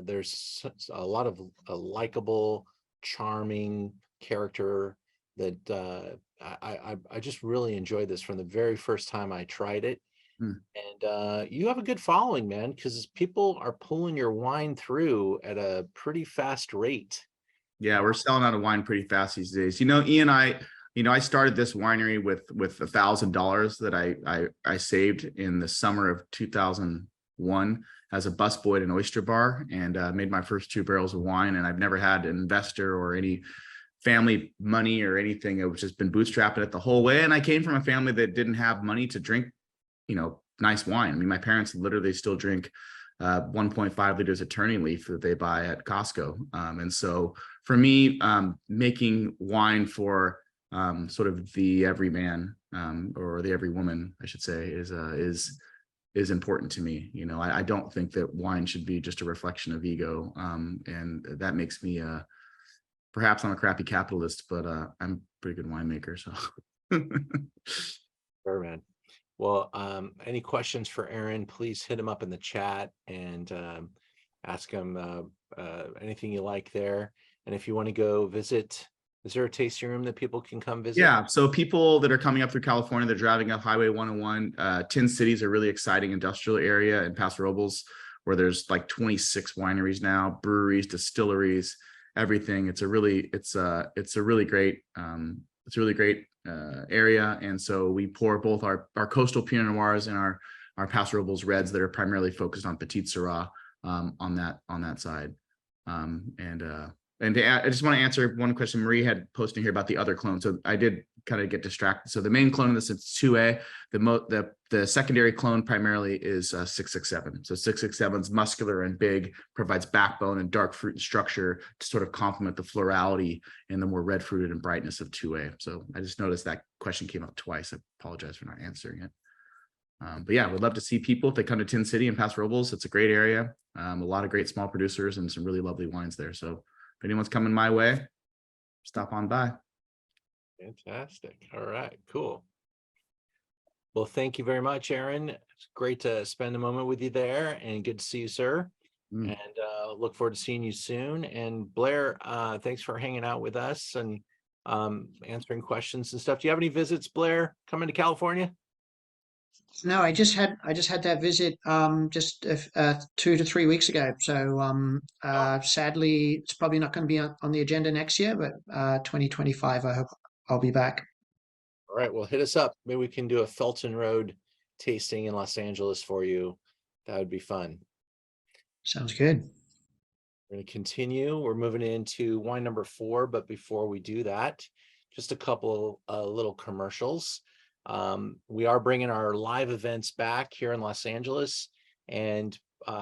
there's a lot of likable, charming character that I just really enjoyed this from the very first time I tried it. And you have a good following, man, because people are pulling your wine through at a pretty fast rate. Yeah, we're selling out of wine pretty fast these days. Ian, I started this winery with $1,000 that I saved in the summer of 2001 as a busboy at an oyster bar, and made my first 2 barrels of wine. And I've never had an investor or any family money or anything. It was just been bootstrapping it the whole way. And I came from a family that didn't have money to drink, nice wine. I mean, my parents literally still drink 1.5 liters of Turning Leaf that they buy at Costco. And so for me, making wine for sort of the everyman, or the every woman, I should say, is important to me. I don't think that wine should be just a reflection of ego. And that makes me, perhaps I'm a crappy capitalist, but I'm a pretty good winemaker. So Sure, man. Well, any questions for Aaron, please hit him up in the chat and ask him anything you like there. And if you want to go visit, is there a tasting room that people can come visit? Yeah, so people that are coming up through California, they're driving up Highway 101. Tin City is a really exciting industrial area in Paso Robles where there's like 26 wineries now, breweries, distilleries, everything. It's a really great area. And so we pour both our coastal Pinot Noirs and our Paso Robles Reds that are primarily focused on Petit Syrah on that side. I just want to answer one question Marie had posted here about the other clone. So I did kind of get distracted. So the main clone of this is 2A. The secondary clone primarily is 667. So 667 is muscular and big, provides backbone and dark fruit structure to sort of complement the florality and the more red fruited and brightness of 2A. So I just noticed that question came up twice. I apologize for not answering it. But yeah, we'd love to see people if they come to Tin City and Paso Robles. It's a great area. A lot of great small producers and some really lovely wines there. So if anyone's coming my way, stop on by. Fantastic. All right, cool. Well, thank you very much, Aaron. It's great to spend a moment with you there and good to see you, sir. And look forward to seeing you soon. And Blair, thanks for hanging out with us and answering questions and stuff. Do you have any visits, Blair, coming to California? No, I just had that visit just 2 to 3 weeks ago. So sadly, it's probably not going to be on the agenda next year, but 2025, I hope I'll be back. All right, well, hit us up. Maybe we can do a Felton Road tasting in Los Angeles for you. That would be fun. Sounds good. We're going to continue. We're moving into wine number 4, but before we do that, just a couple little commercials. We are bringing our live events back here in Los Angeles, and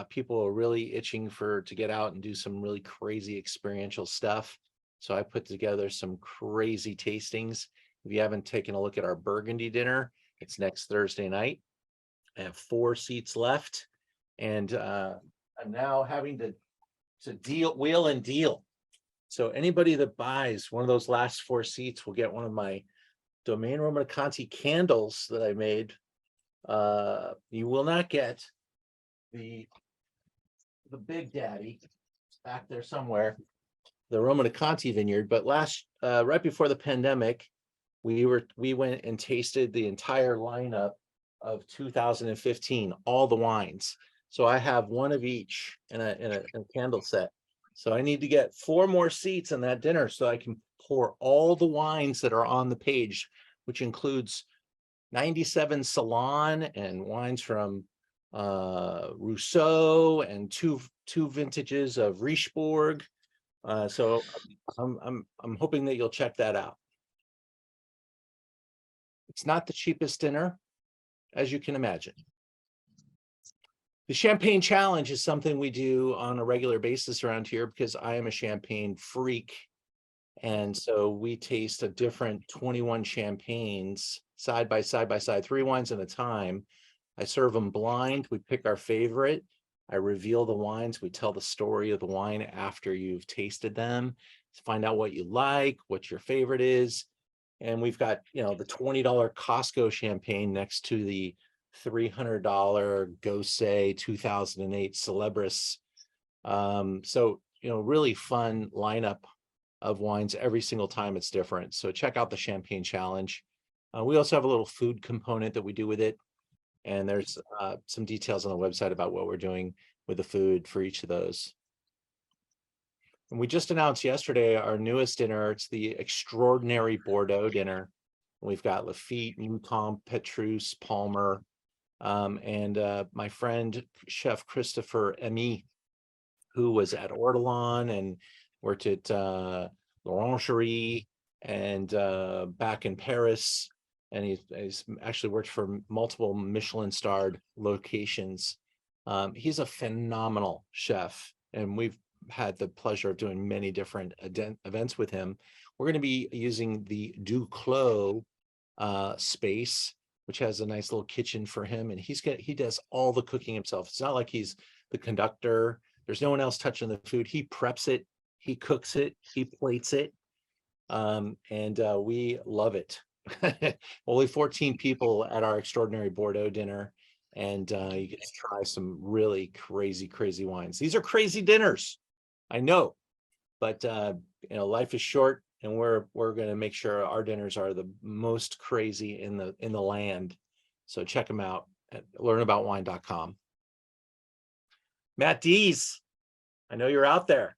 people are really itching to get out and do some really crazy experiential stuff. So I put together some crazy tastings. If you haven't taken a look at our Burgundy dinner, it's next Thursday night. I have 4 seats left, and I'm now having to wheel and deal. So anybody that buys one of those last 4 seats will get one of my Domaine Romanée-Conti candles that I made. You will not get the Big Daddy. It's back there somewhere, the Romanée-Conti vineyard. But right before the pandemic, we went and tasted the entire lineup of 2015, all the wines. So I have one of each in a candle set. So I need to get 4 more seats in that dinner so I can pour all the wines that are on the page, which includes 97 Salon and wines from Rousseau and two vintages of Richebourg. So I'm hoping that you'll check that out. It's not the cheapest dinner, as you can imagine. The Champagne Challenge is something we do on a regular basis around here because I am a champagne freak. And so we taste a different 21 champagnes side by side, 3 wines at a time. I serve them blind. We pick our favorite. I reveal the wines. We tell the story of the wine after you've tasted them to find out what you like, what your favorite is. And we've got, the $20 Costco champagne next to the $300 Gosset 2008 Celebris. So, really fun lineup of wines every single time it's different. So check out the Champagne Challenge. We also have a little food component that we do with it. And there's some details on the website about what we're doing with the food for each of those. And we just announced yesterday our newest dinner. It's the Extraordinary Bordeaux dinner. We've got Lafite, Mouton, Petrus, Palmer, and my friend, Chef Christopher Emy, who was at Ortolan and worked at L'Orangerie and back in Paris. And he's actually worked for multiple Michelin-starred locations. He's a phenomenal chef, and we've had the pleasure of doing many different events with him. We're going to be using the Duclos space, which has a nice little kitchen for him, and he does all the cooking himself. It's not like he's the conductor. There's no one else touching the food. He preps it, he cooks it, he plates it, and we love it. only 14 people at our extraordinary Bordeaux dinner, and you get to try some really crazy wines. These are crazy dinners, I know, but life is short, and we're going to make sure our dinners are the most crazy in the land. So check them out at learnaboutwine.com. Matt Dees, I know you're out there.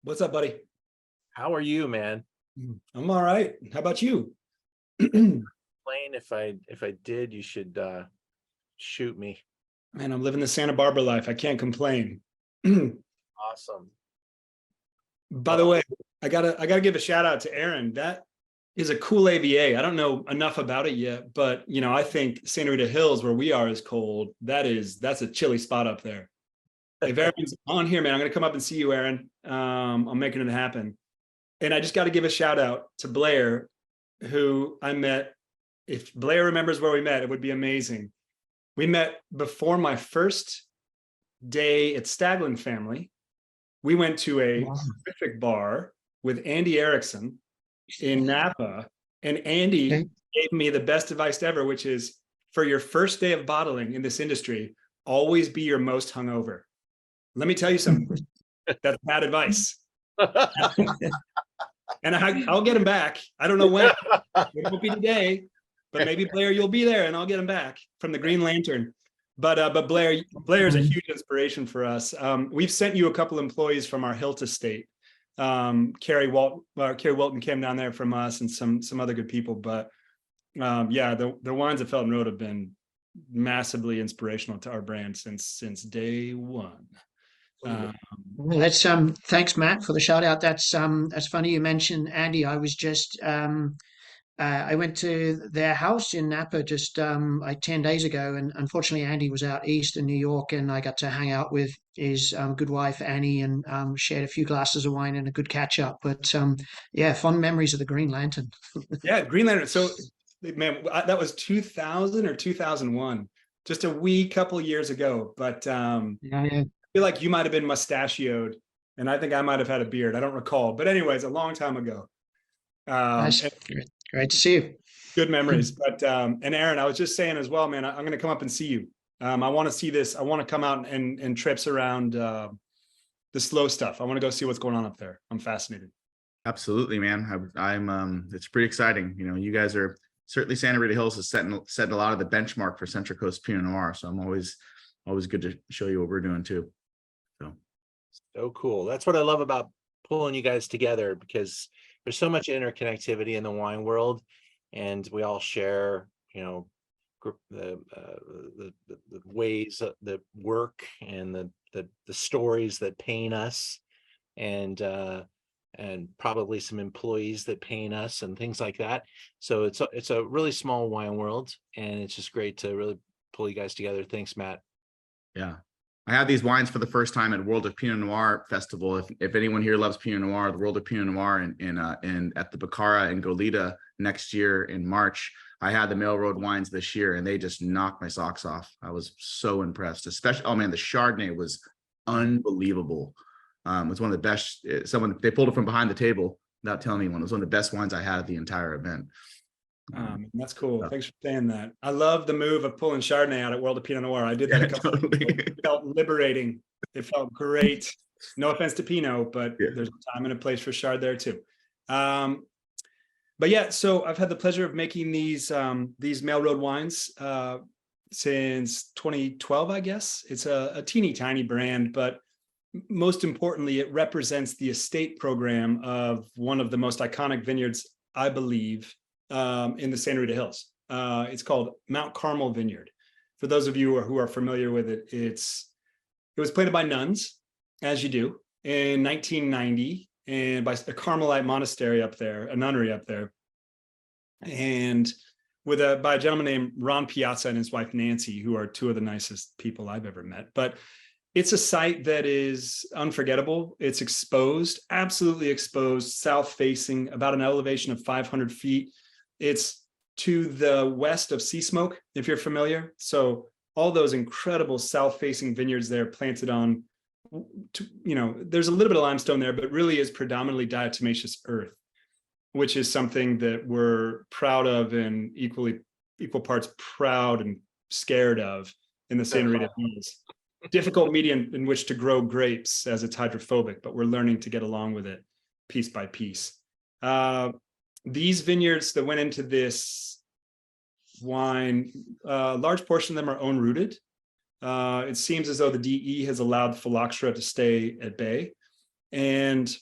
What's up, buddy? How are you, man? I'm all right. How about you? Plain, if I did, you should shoot me. Man, I'm living the Santa Barbara life. I can't complain. Awesome. By the way, I gotta give a shout out to Aaron. That is a cool AVA. I don't know enough about it yet, but I think Santa Rita Hills, where we are, is cold. That's a chilly spot up there. If Aaron's on here, man, I'm gonna come up and see you, Aaron. I'm making it happen. And I just got to give a shout out to Blair, who I met. If Blair remembers where we met, it would be amazing. We met before my first day at Staglin Family. We went to a terrific bar with Andy Erickson in Napa, and Andy gave me the best advice ever, which is, for your first day of bottling in this industry, always be your most hungover. Let me tell you something. That's bad advice. And I'll get him back. I don't know when. It won't be today, but maybe Blair, you'll be there, and I'll get him back from the Green Lantern. But Blair is a huge inspiration for us. We've sent you a couple employees from our Hilt estate. Carrie Walton came down there from us, and some other good people. But the wines of Felton Road have been massively inspirational to our brand since day one. Well, that's thanks, Matt, for the shout out. That's funny you mentioned Andy. I was just I went to their house in Napa just like 10 days ago, and unfortunately Andy was out east in New York, and I got to hang out with his good wife Annie, and shared a few glasses of wine and a good catch up. But fond memories of the Green Lantern. Yeah, Green Lantern. So man, that was 2000 or 2001, just a wee couple years ago. But Yeah. I feel like you might have been mustachioed, and I think I might have had a beard. I don't recall, but anyways, a long time ago. Nice. Great to see you. Good memories. But and Aaron, I was just saying as well, man, I'm going to come up and see you. I want to see this. I want to come out and trips around the slow stuff. I want to go see what's going on up there. I'm fascinated. Absolutely, man. I'm it's pretty exciting. You guys are certainly, Santa Rita Hills has set a lot of the benchmark for Central Coast Pinot Noir. So I'm always good to show you what we're doing too. So cool. That's what I love about pulling you guys together, because there's so much interconnectivity in the wine world, and we all share, the ways that work, and the stories that pain us, and probably some employees that pain us, and things like that. So it's a really small wine world, and it's just great to really pull you guys together. Thanks, Matt. Yeah. I had these wines for the first time at World of Pinot Noir Festival. If anyone here loves Pinot Noir, the World of Pinot Noir in at the Baccara in Goleta next year in March. I had the Mail Road wines this year, and they just knocked my socks off. I was so impressed. Especially, oh man, the Chardonnay was unbelievable. It was one of the best. They pulled it from behind the table without telling me one. It was one of the best wines I had at the entire event. That's cool. Thanks for saying that. I love the move of pulling Chardonnay out at World of Pinot Noir. I did that a couple of times. It felt liberating. It felt great. No offense to Pinot, but there's a time and a place for Chard there too. But yeah, so I've had the pleasure of making these Mail Road wines since 2012, I guess. It's a teeny tiny brand, but most importantly, it represents the estate program of one of the most iconic vineyards, I believe, in the Santa Rita Hills. It's called Mount Carmel Vineyard. For those of you who are familiar with it, it was planted by nuns, as you do, in 1990, and by a Carmelite monastery up there, a nunnery up there, and by a gentleman named Ron Piazza and his wife Nancy, who are two of the nicest people I've ever met. But it's a site that is unforgettable. It's exposed, absolutely exposed, south-facing, about an elevation of 500 feet. It's to the west of Sea Smoke, if you're familiar. So all those incredible south-facing vineyards there planted on, there's a little bit of limestone there, but really is predominantly diatomaceous earth. which is something that we're proud of and equal parts proud and scared of in the Santa Rita Hills. Difficult medium in which to grow grapes as it's hydrophobic, but we're learning to get along with it piece by piece. These vineyards that went into this wine, a large portion of them are own rooted. It seems as though the DE has allowed phylloxera to stay at bay. And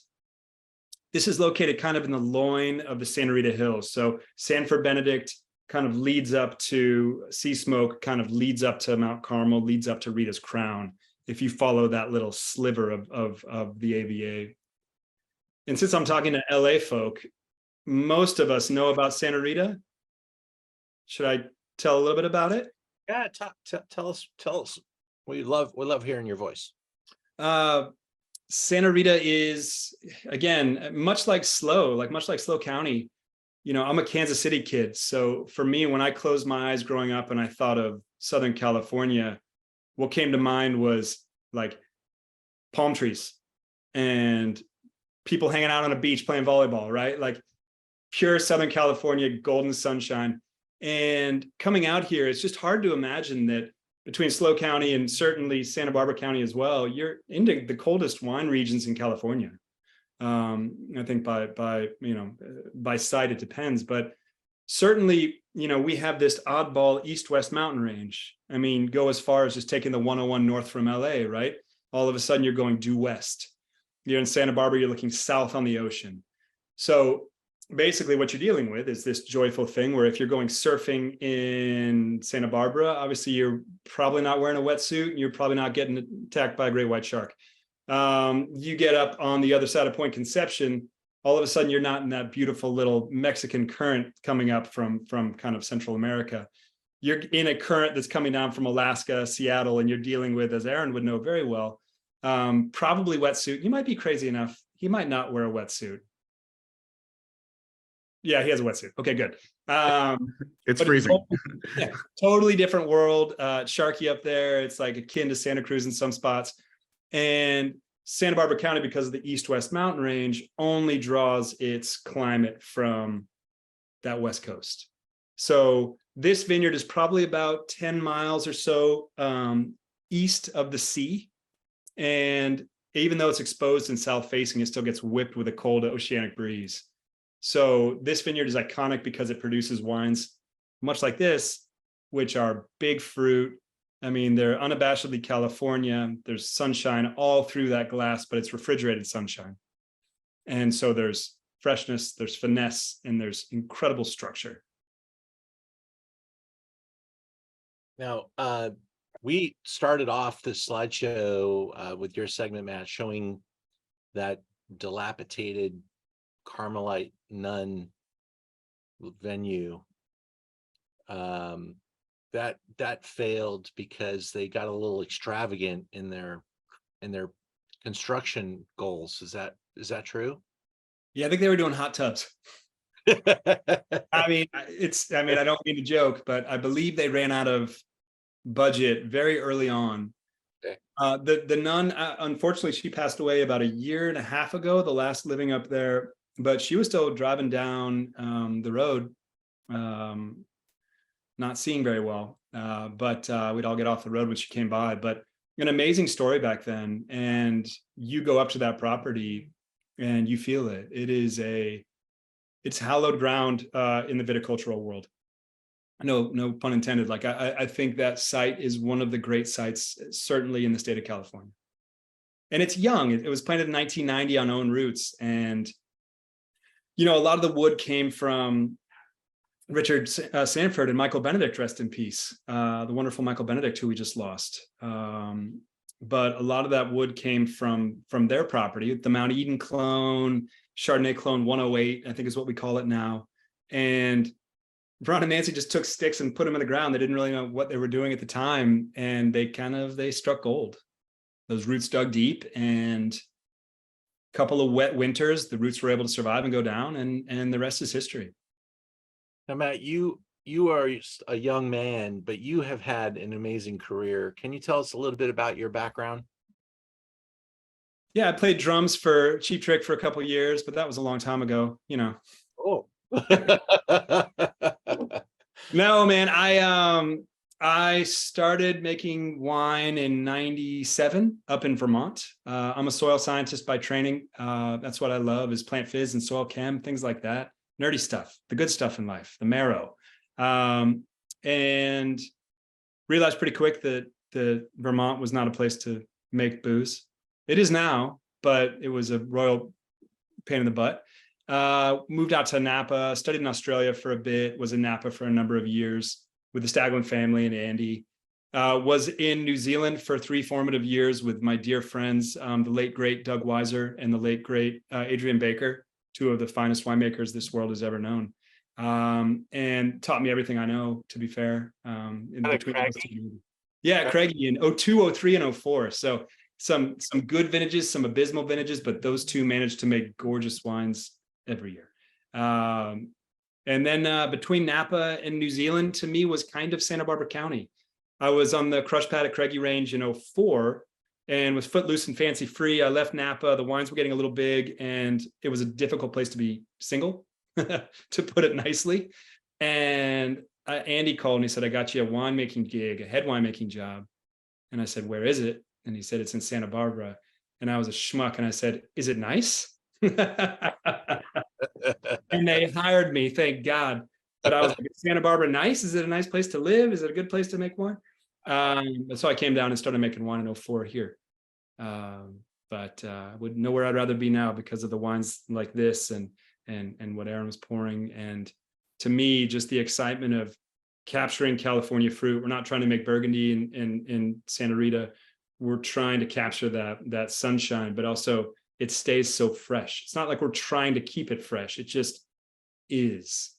this is located kind of in the loin of the Santa Rita Hills. So Sanford Benedict kind of leads up to Sea Smoke, kind of leads up to Mount Carmel, leads up to Rita's Crown, if you follow that little sliver of the AVA. And since I'm talking to LA folk, most of us know about Santa Rita. Should I tell a little bit about it? Yeah, tell us. We love hearing your voice. Santa Rita is, again, much like SLO County. You know, I'm a Kansas City kid. So for me, when I closed my eyes growing up and I thought of Southern California, what came to mind was like palm trees and people hanging out on a beach playing volleyball, right? Like pure Southern California, golden sunshine. And coming out here, it's just hard to imagine that between SLO County and certainly Santa Barbara County as well, you're into the coldest wine regions in California. I think by site it depends, but certainly, you know, we have this oddball east-west mountain range. I mean, go as far as just taking the 101 north from LA, right? All of a sudden you're going due west. You're in Santa Barbara, you're looking south on the ocean. So basically what you're dealing with is this joyful thing where if you're going surfing in Santa Barbara, obviously you're probably not wearing a wetsuit and you're probably not getting attacked by a great white shark. You get up on the other side of Point Conception, all of a sudden you're not in that beautiful little Mexican current coming up from kind of Central America. You're in a current that's coming down from Alaska, Seattle, and you're dealing with, as Aaron would know very well, probably wetsuit. You might be crazy enough. He might not wear a wetsuit. Yeah, he has a wetsuit. Okay, good. It's freezing. Totally different world. Sharky up there. It's like akin to Santa Cruz in some spots. And Santa Barbara County, because of the east-west mountain range, only draws its climate from that west coast. So this vineyard is probably about 10 miles or so east of the sea. And even though it's exposed and south-facing, it still gets whipped with a cold oceanic breeze. So this vineyard is iconic because it produces wines much like this, which are big fruit. I mean, they're unabashedly California. There's sunshine all through that glass, but it's refrigerated sunshine. And so there's freshness, there's finesse, and there's incredible structure. Now, we started off this slideshow with your segment, Matt, showing that dilapidated Carmelite nun venue. That failed because they got a little extravagant in their construction goals. Is that true? Yeah, I think they were doing hot tubs. I mean, I don't mean to joke, but I believe they ran out of budget very early on. Okay. The nun, unfortunately, she passed away about 1.5 years ago, the last living up there, but she was still driving down the road, not seeing very well, but we'd all get off the road when she came by. But an amazing story back then. And you go up to that property and you feel it. It's hallowed ground in the viticultural world. No pun intended. Like I think that site is one of the great sites, certainly in the state of California. And it's young. It was planted in 1990 on own roots. And, you know, a lot of the wood came from Richard Sanford and Michael Benedict, rest in peace, the wonderful Michael Benedict, who we just lost. But a lot of that wood came from their property, the Mount Eden clone, Chardonnay clone 108, I think is what we call it now. And Ron and Nancy just took sticks and put them in the ground. They didn't really know what they were doing at the time. And they struck gold. Those roots dug deep, and a couple of wet winters, the roots were able to survive and go down, and the rest is history. Now, Matt, you are a young man, but you have had an amazing career. Can you tell us a little bit about your background? Yeah, I played drums for Cheap Trick for a couple of years, but that was a long time ago, you know. Oh. No, man, I started making wine in 97 up in Vermont. I'm a soil scientist by training. That's what I love is plant phys and soil chem, things like that. Nerdy stuff, the good stuff in life, the marrow. And realized pretty quick that Vermont was not a place to make booze. It is now, but it was a royal pain in the butt. Moved out to Napa, studied in Australia for a bit, was in Napa for a number of years with the Staglin family and Andy. Was in New Zealand for 3 formative years with my dear friends, the late, great Doug Weiser and the late, great Adrian Baker, 2 of the finest winemakers this world has ever known. And taught me everything I know, to be fair. In between those 2. Yeah, Craigie in 02, 03, and 04. So some good vintages, some abysmal vintages, but those 2 managed to make gorgeous wines every year. And then between Napa and New Zealand, to me, was kind of Santa Barbara County. I was on the crush pad at Craigie Range in 04 and was footloose and fancy free. I left Napa. The wines were getting a little big and it was a difficult place to be single, to put it nicely. And Andy called and he said, I got you a winemaking gig, a head winemaking job. And I said, where is it? And he said, it's in Santa Barbara. And I was a schmuck. And I said, is it nice? And they hired me, thank God. But I was like, is Santa Barbara nice? Is it a nice place to live? Is it a good place to make wine? So I came down and started making wine in 04 here. But I would know where I'd rather be now because of the wines like this and what Aaron was pouring. And to me, just the excitement of capturing California fruit. We're not trying to make Burgundy in Santa Rita. We're trying to capture that sunshine, but also it stays so fresh. It's not like we're trying to keep it fresh. It just is.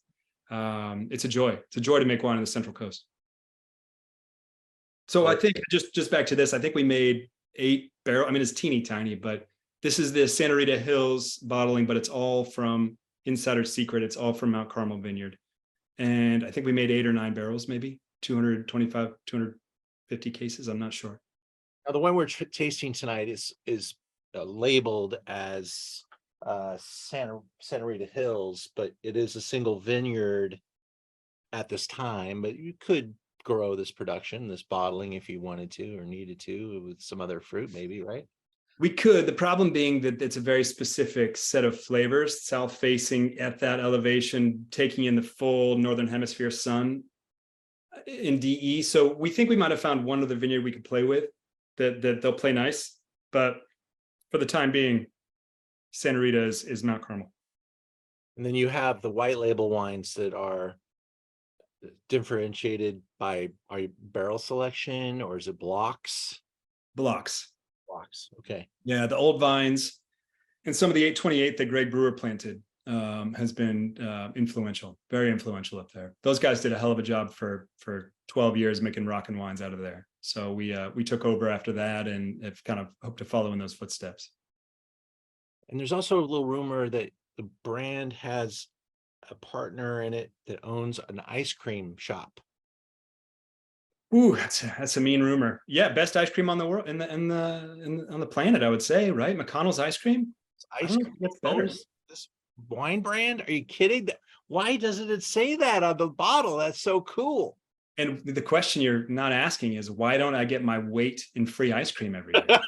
It's a joy. It's a joy to make wine on the Central Coast. So I think just back to this, I think we made 8 barrels. I mean, it's teeny tiny, but this is the Santa Rita Hills bottling, but it's all from Insider Secret. It's all from Mount Carmel Vineyard. And I think we made 8 or 9 barrels, maybe 225, 250 cases. I'm not sure. Now, the one we're tasting tonight is labeled as Santa Rita Hills, but it is a single vineyard at this time. But you could grow this production, this bottling, if you wanted to or needed to, with some other fruit, maybe, right? We could. The problem being that it's a very specific set of flavors, south facing at that elevation, taking in the full northern hemisphere sun in DE. So we think we might have found one other vineyard we could play with that they'll play nice, but for the time being, Santa Rita is Mount Carmel. And then you have the white label wines that are differentiated by barrel selection, or is it blocks? Blocks. Okay. Yeah, the old vines and some of the 828 that Greg Brewer planted has been influential, very influential up there. Those guys did a hell of a job for 12 years making rockin' wines out of there. So we took over after that and have kind of hoped to follow in those footsteps. And there's also a little rumor that the brand has a partner in it that owns an ice cream shop. Ooh, that's a mean rumor. Yeah, best ice cream on the world on the planet, I would say, right? McConnell's ice cream. Ice cream gets better. This wine brand? Are you kidding? Why doesn't it say that on the bottle? That's so cool. And the question you're not asking is, why don't I get my weight in free ice cream every year?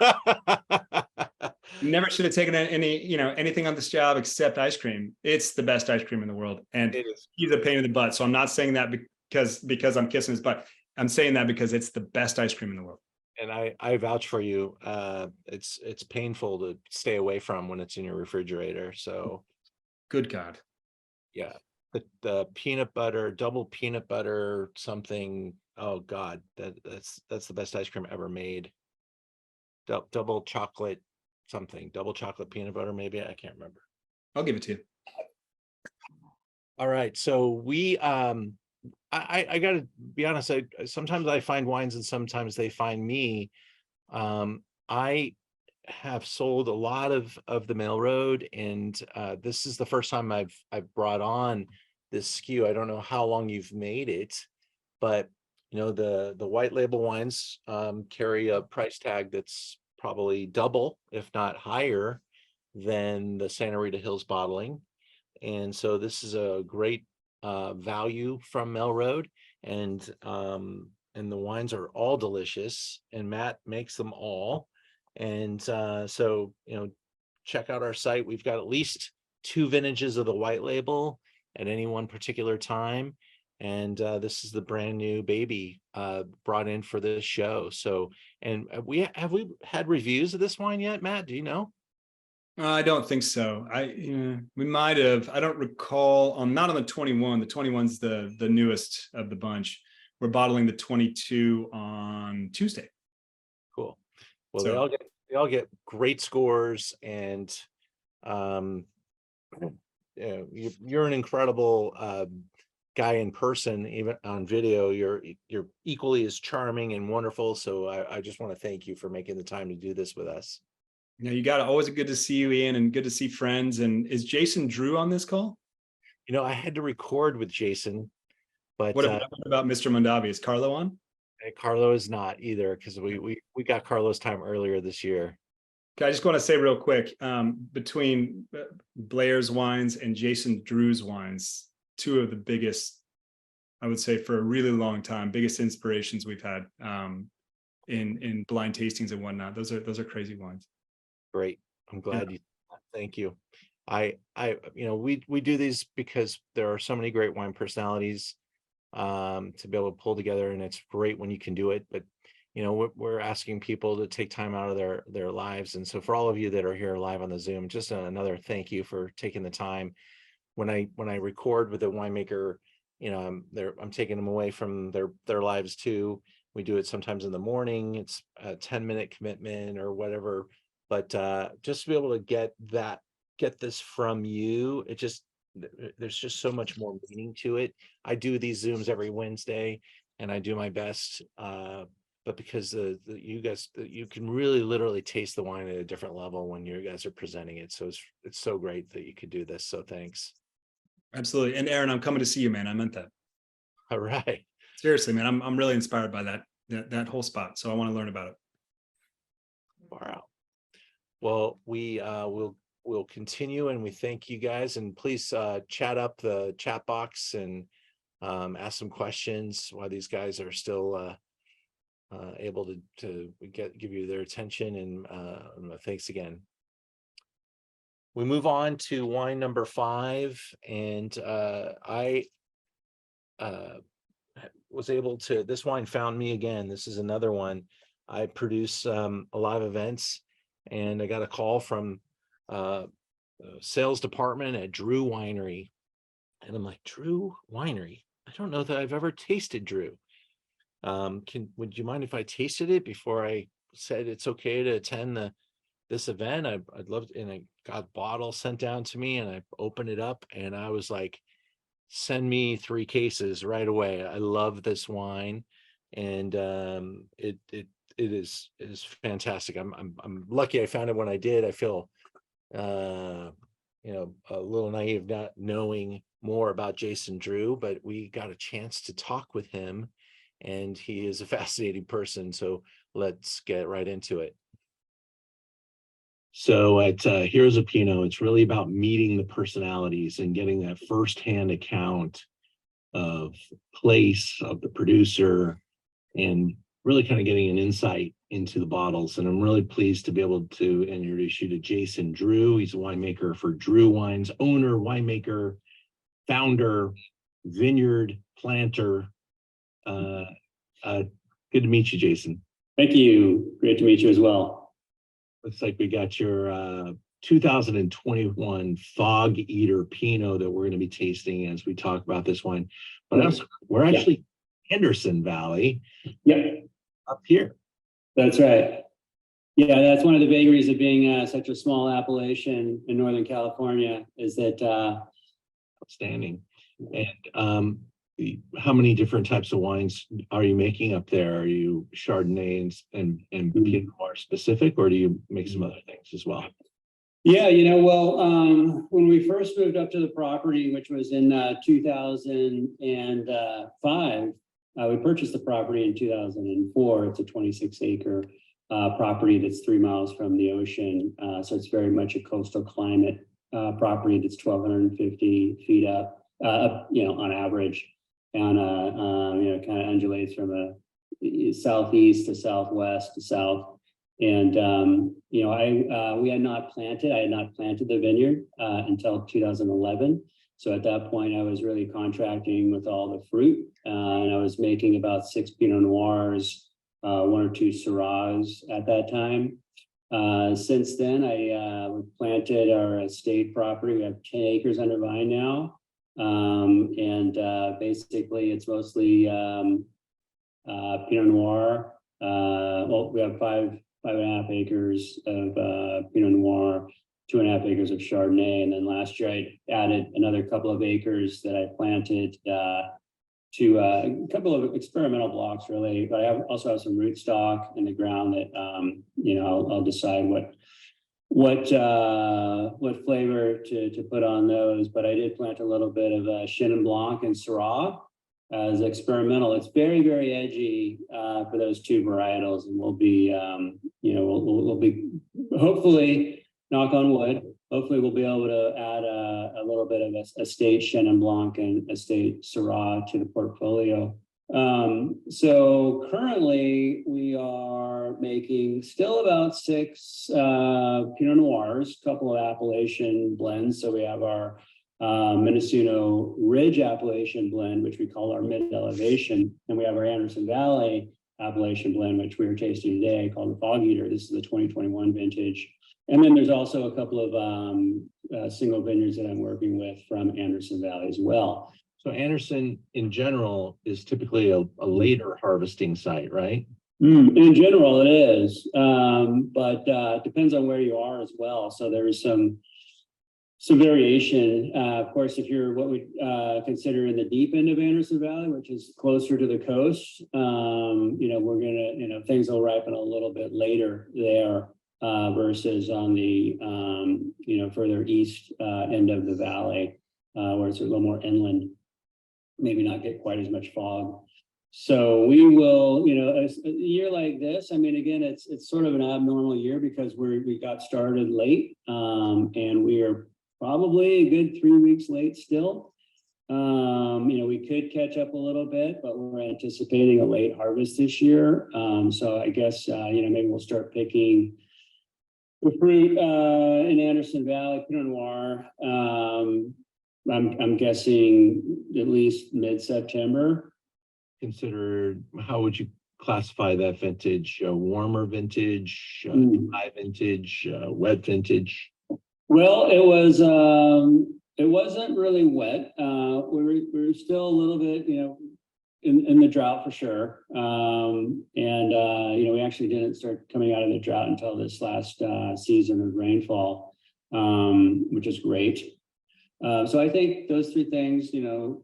Never should have taken anything on this job except ice cream. It's the best ice cream in the world, and he's a pain in the butt. So I'm not saying that because I'm kissing his butt. I'm saying that because it's the best ice cream in the world. And I vouch for you. It's painful to stay away from when it's in your refrigerator. So, good God, yeah. The peanut butter, double peanut butter, something. Oh God, that's the best ice cream ever made. Double chocolate, something. Double chocolate peanut butter, maybe. I can't remember. I'll give it to you. All right, so we I gotta be honest. Sometimes I find wines and sometimes they find me. I have sold a lot of the Mail Road, and this is the first time I've brought on this SKU. I don't know how long you've made it, but the white label wines carry a price tag that's probably double, if not higher, than the Santa Rita Hills bottling. And so this is a great value from Melrode, and the wines are all delicious, and Matt makes them all. And so, check out our site. We've got at least 2 vintages of the white label at any one particular time. And this is the brand new baby brought in for this show. So, and we had reviews of this wine yet, Matt? Do you know? I don't think so. We might have. I don't recall. Not on the 21. The 21's the newest of the bunch. We're bottling the 22 on Tuesday. Cool. Well, So- they all get great scores, and you're an incredible guy in person. Even on video, you're equally as charming and wonderful. So I just want to thank you for making the time to do this with us. Yeah, you got it. Always good to see you, Ian, and good to see friends. And is Jason Drew on this call? I had to record with Jason, but What about Mr. Mondavi? Is Carlo on? Carlo is not either, because we got Carlo's time earlier this year. Okay, I just want to say real quick, between Blair's wines and Jason Drew's wines, 2 of the biggest, I would say, for a really long time, biggest inspirations we've had in blind tastings and whatnot. Those are crazy wines. Great. I'm glad you. Thank you. We do these because there are so many great wine personalities to be able to pull together, and it's great when you can do it. But we're asking people to take time out of their lives, and so for all of you that are here live on the Zoom, just another thank you for taking the time. When I record with a winemaker, I'm taking them away from their lives too. We do it sometimes in the morning. It's a 10-minute commitment or whatever. But just to be able to get this from you, there's just so much more meaning to it. I do these Zooms every Wednesday, and I do my best. But because you guys, you can really literally taste the wine at a different level when you guys are presenting it. So it's so great that you could do this. So thanks. Absolutely. And Aaron, I'm coming to see you, man. I meant that. All right. Seriously, man. I'm really inspired by that whole spot. So I want to learn about it. Far out. Well, we'll continue, and we thank you guys, and please chat up the chat box and ask some questions while these guys are still able to give you their attention, and thanks again. We move on to wine number 5, and I was able to. This wine found me again. This is another one. I produce a lot of events. And I got a call from sales department at Drew Winery, and I'm like, Drew Winery? I don't know that I've ever tasted Drew. Would you mind if I tasted it before I said it's okay to attend this event? I'd love to. And I got a bottle sent down to me, and I opened it up, and I was like, send me 3 cases right away. I love this wine, and it is fantastic. I'm lucky I found it when I did. I feel a little naive not knowing more about Jason Drew, but we got a chance to talk with him, and he is a fascinating person. So let's get right into it. So at Heroes of Pinot, it's really about meeting the personalities and getting that firsthand account of place of the producer, and really kind of getting an insight into the bottles. And I'm really pleased to be able to introduce you to Jason Drew. He's a winemaker for Drew Wines, owner, winemaker, founder, vineyard planter. Good to meet you, Jason. Thank you. Great to meet you as well. Looks like we got your 2021 Fog Eater Pinot that we're going to be tasting as we talk about this wine. But also, we're actually Henderson Valley. Yep. Up here. That's right. Yeah, that's one of the vagaries of being such a small appellation in Northern California, is that outstanding. And how many different types of wines are you making up there? Are you Chardonnay and Pinot Noir specific, or do you make some other things as well? Yeah, when we first moved up to the property, which was in 2005, we purchased the property in 2004. It's a 26-acre property that's 3 miles from the ocean. So it's very much a coastal climate property that's 1,250 feet up, on average, and kind of undulates from a southeast to southwest to south. And we had not planted. I had not planted the vineyard until 2011. So at that point, I was really contracting with all the fruit, and I was making about 6 Pinot Noirs, 1 or 2 Syrahs at that time. Since then, we planted our estate property. We have 10 acres under vine now. Basically it's mostly Pinot Noir. We have 5.5 acres of Pinot Noir, 2.5 acres of Chardonnay. And then last year I added another couple of acres that I planted to a couple of experimental blocks, really. But I also have some rootstock in the ground that I'll decide what flavor to put on those. But I did plant a little bit of Chenin Blanc and Syrah as experimental. It's very, very edgy for those 2 varietals, and we'll be we'll be hopefully, knock on wood, hopefully we'll be able to add a little bit of estate Chenin Blanc and estate Syrah to the portfolio. So currently we are making still about 6 Pinot Noirs, a couple of appellation blends. So we have our Mendocino Ridge appellation blend, which we call our mid elevation, and we have our Anderson Valley appellation blend, which we are tasting today, called the Fog Eater. This is the 2021 vintage. And then there's also a couple of single vineyards that I'm working with from Anderson Valley as well. So Anderson in general is typically a later harvesting site, right? In general, it is, but it depends on where you are as well. So there is some variation. Of course, if you're what we consider in the deep end of Anderson Valley, which is closer to the coast, we're gonna, things will ripen a little bit later there versus on the further east end of the valley, where it's a little more inland, maybe not get quite as much fog. So we will, a year like this, I mean, again, it's sort of an abnormal year because we got started late, and we are probably a good 3 weeks late still. We could catch up a little bit, but we're anticipating a late harvest this year. So I guess, maybe we'll start picking the fruit in Anderson Valley, Pinot Noir. I'm guessing at least mid-September. Considered, how would you classify that vintage? Warmer vintage, dry vintage, wet vintage? Well, it wasn't really wet. We were still a little bit, in the drought for sure. We actually didn't start coming out of the drought until this last season of rainfall, which is great. So I think those 3 things, a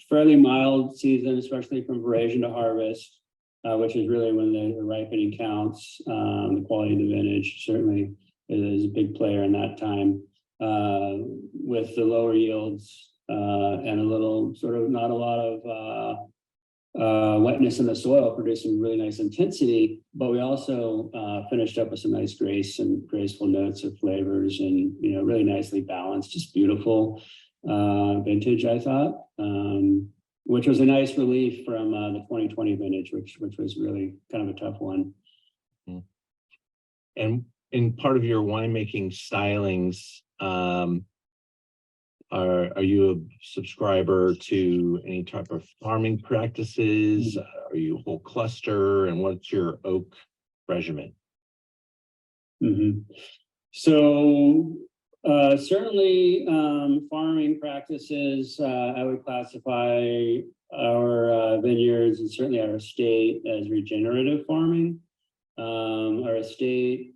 fairly mild season, especially from veraison to harvest, which is really when the ripening counts. The quality of the vintage certainly is a big player in that time, with the lower yields and a little sort of not a lot of wetness in the soil, producing really nice intensity. But we also finished up with some nice grace and graceful notes of flavors, and really nicely balanced, just beautiful vintage, I thought, which was a nice relief from the 2020 vintage, which was really kind of a tough one. And in part of your winemaking stylings, are you a subscriber to any type of farming practices? Are you a whole cluster? And what's your oak regimen? So certainly farming practices, I would classify our vineyards and certainly our estate as regenerative farming. Our estate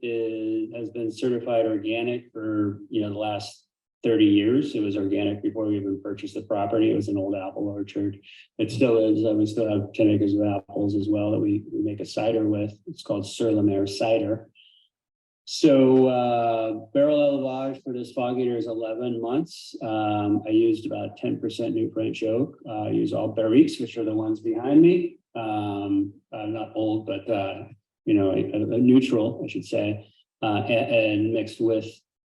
has been certified organic for the last 30 years. It was organic before we even purchased the property. It was an old apple orchard. It still is. We still have 10 acres of apples as well that we make a cider with. It's called Swirl cider. So barrel elevage for this Fog Eater is 11 months. I used about 10% New French oak. I use all barriques, which are the ones behind me. Not old, but a neutral, I should say, and mixed with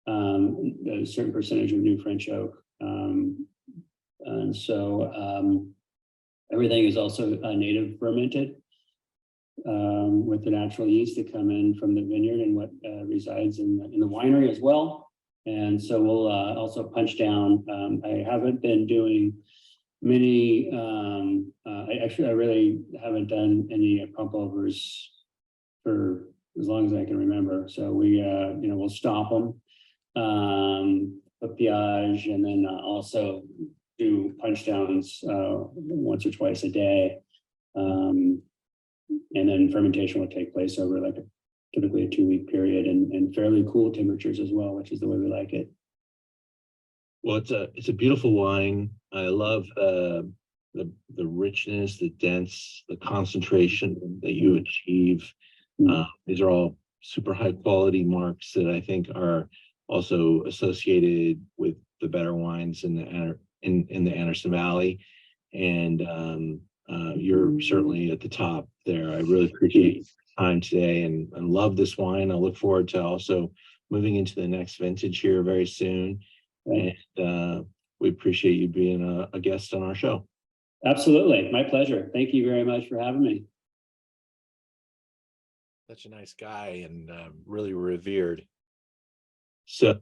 a certain percentage of new French oak. And so everything is also native fermented with the natural yeast that come in from the vineyard and what resides in the winery as well. And so we'll also punch down. I haven't been doing many, I really haven't done any pump overs for as long as I can remember. So we, we'll stop them, piage, and then also do punch downs once or twice a day. And then fermentation will take place over like typically a 2-week period and fairly cool temperatures as well, which is the way we like it. Well, it's a beautiful wine. I love the richness, the dense, the concentration that you achieve. These are all super high quality marks that I think are also associated with the better wines in the Anderson Valley. And you're certainly at the top there. I really appreciate your time today and love this wine. I look forward to also moving into the next vintage here very soon. And we appreciate you being a guest on our show. Absolutely. My pleasure. Thank you very much for having me. Such a nice guy and really revered. So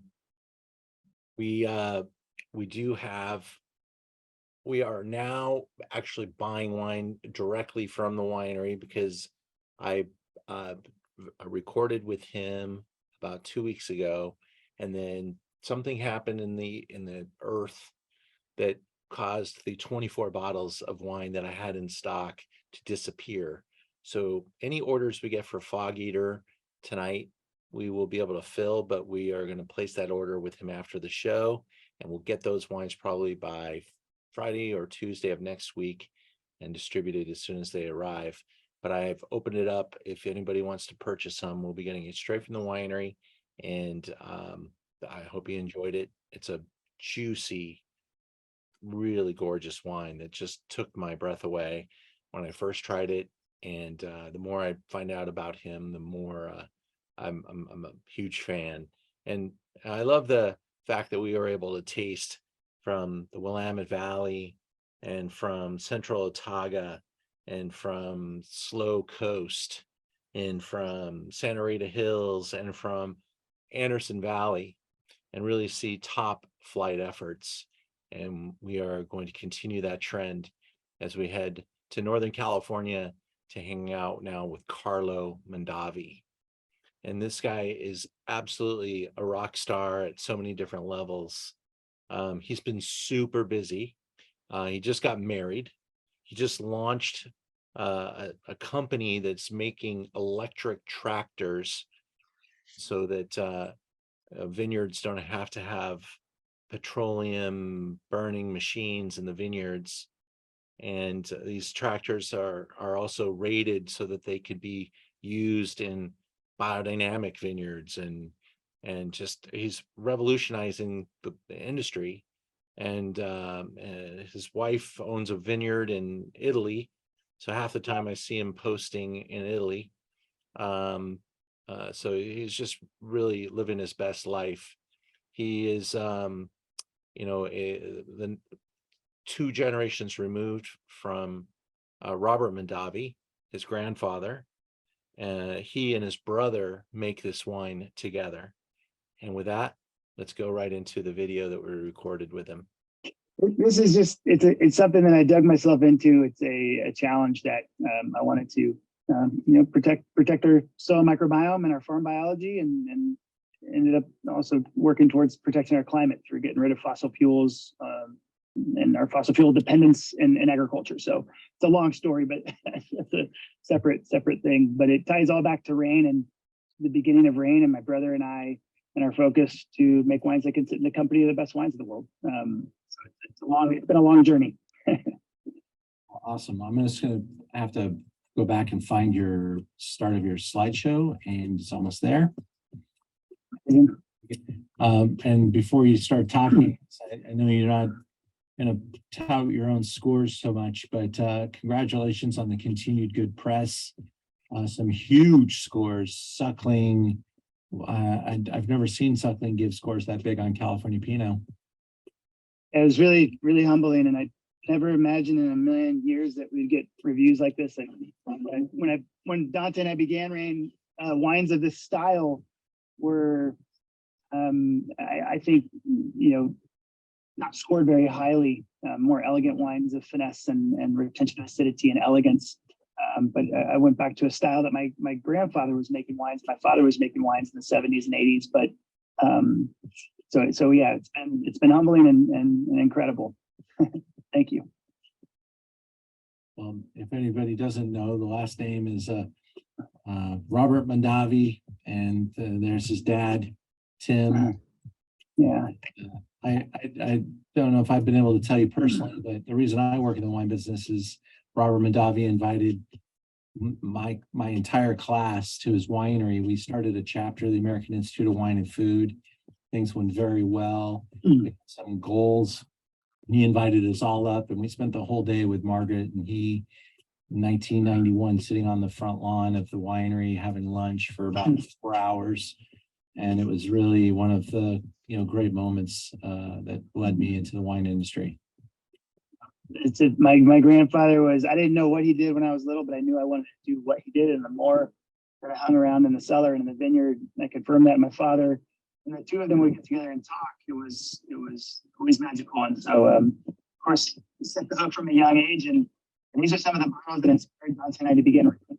we are now actually buying wine directly from the winery because I recorded with him about 2 weeks ago, and then something happened in the earth that caused the 24 bottles of wine that I had in stock to disappear. So any orders we get for Fog Eater tonight, we will be able to fill, but we are going to place that order with him after the show, and we'll get those wines probably by Friday or Tuesday of next week and distributed as soon as they arrive. But I've opened it up. If anybody wants to purchase some, we'll be getting it straight from the winery. And I hope you enjoyed it. It's a juicy, really gorgeous wine that just took my breath away when I first tried it. And the more I find out about him, the more I'm a huge fan. And I love the fact that we were able to taste from the Willamette Valley and from Central Otaga and from Slow Coast and from Santa Rita Hills and from Anderson Valley, and really see top flight efforts. And we are going to continue that trend as we head to Northern California to hang out now with Carlo Mondavi. And this guy is absolutely a rock star at so many different levels. He's been super busy. He just got married. He just launched a company that's making electric tractors so that vineyards don't have to have petroleum burning machines in the vineyards. And these tractors are also rated so that they could be used in biodynamic vineyards, and just he's revolutionizing the industry. And his wife owns a vineyard in Italy, so half the time I see him posting in Italy. So he's just really living his best life. He is the 2 generations removed from Robert Mondavi, his grandfather. He and his brother make this wine together. And with that, let's go right into the video that we recorded with him. This is just, it's something that I dug myself into. It's a challenge that I wanted to, protect our soil microbiome and our farm biology, and ended up also working towards protecting our climate through getting rid of fossil fuels and our fossil fuel dependence in agriculture. So it's a long story, but it's a separate thing. But it ties all back to rain and the beginning of rain, and my brother and I, and our focus to make wines that can sit in the company of the best wines in the world. So it's been a long journey. Awesome. I'm just going to have to go back and find your start of your slideshow, and it's almost there. And before you start talking, I know you're not going to tout your own scores so much, but congratulations on the continued good press. Some huge scores: Suckling, I've never seen something give scores that big on California Pinot. It was really, really humbling, and I never imagined in a million years that we'd get reviews like this. Like when Dante and I began rain, wines of this style were, I think, not scored very highly. More elegant wines of finesse and retention of acidity and elegance. But I went back to a style that my grandfather was making wines. My father was making wines in the 70s and 80s. But so yeah, it's been humbling and incredible. Thank you. If anybody doesn't know, the last name is Robert Mondavi, and there's his dad, Tim. Yeah. I don't know if I've been able to tell you personally, but the reason I work in the wine business is Robert Mondavi invited my entire class to his winery. We started a chapter of the American Institute of Wine and Food. Things went very well. We had some goals. He invited us all up, and we spent the whole day with Margaret and he, in 1991, sitting on the front lawn of the winery having lunch for about 4 hours. And it was really one of the great moments that led me into the wine industry. My grandfather was, I didn't know what he did when I was little, but I knew I wanted to do what he did. And the more that I hung around in the cellar and in the vineyard, I confirmed that my father, and the two of them would get together and talk. It was always magical. And so, of course, I set the hook from a young age. And these are some of the bottles that inspired Dante and I to begin writing.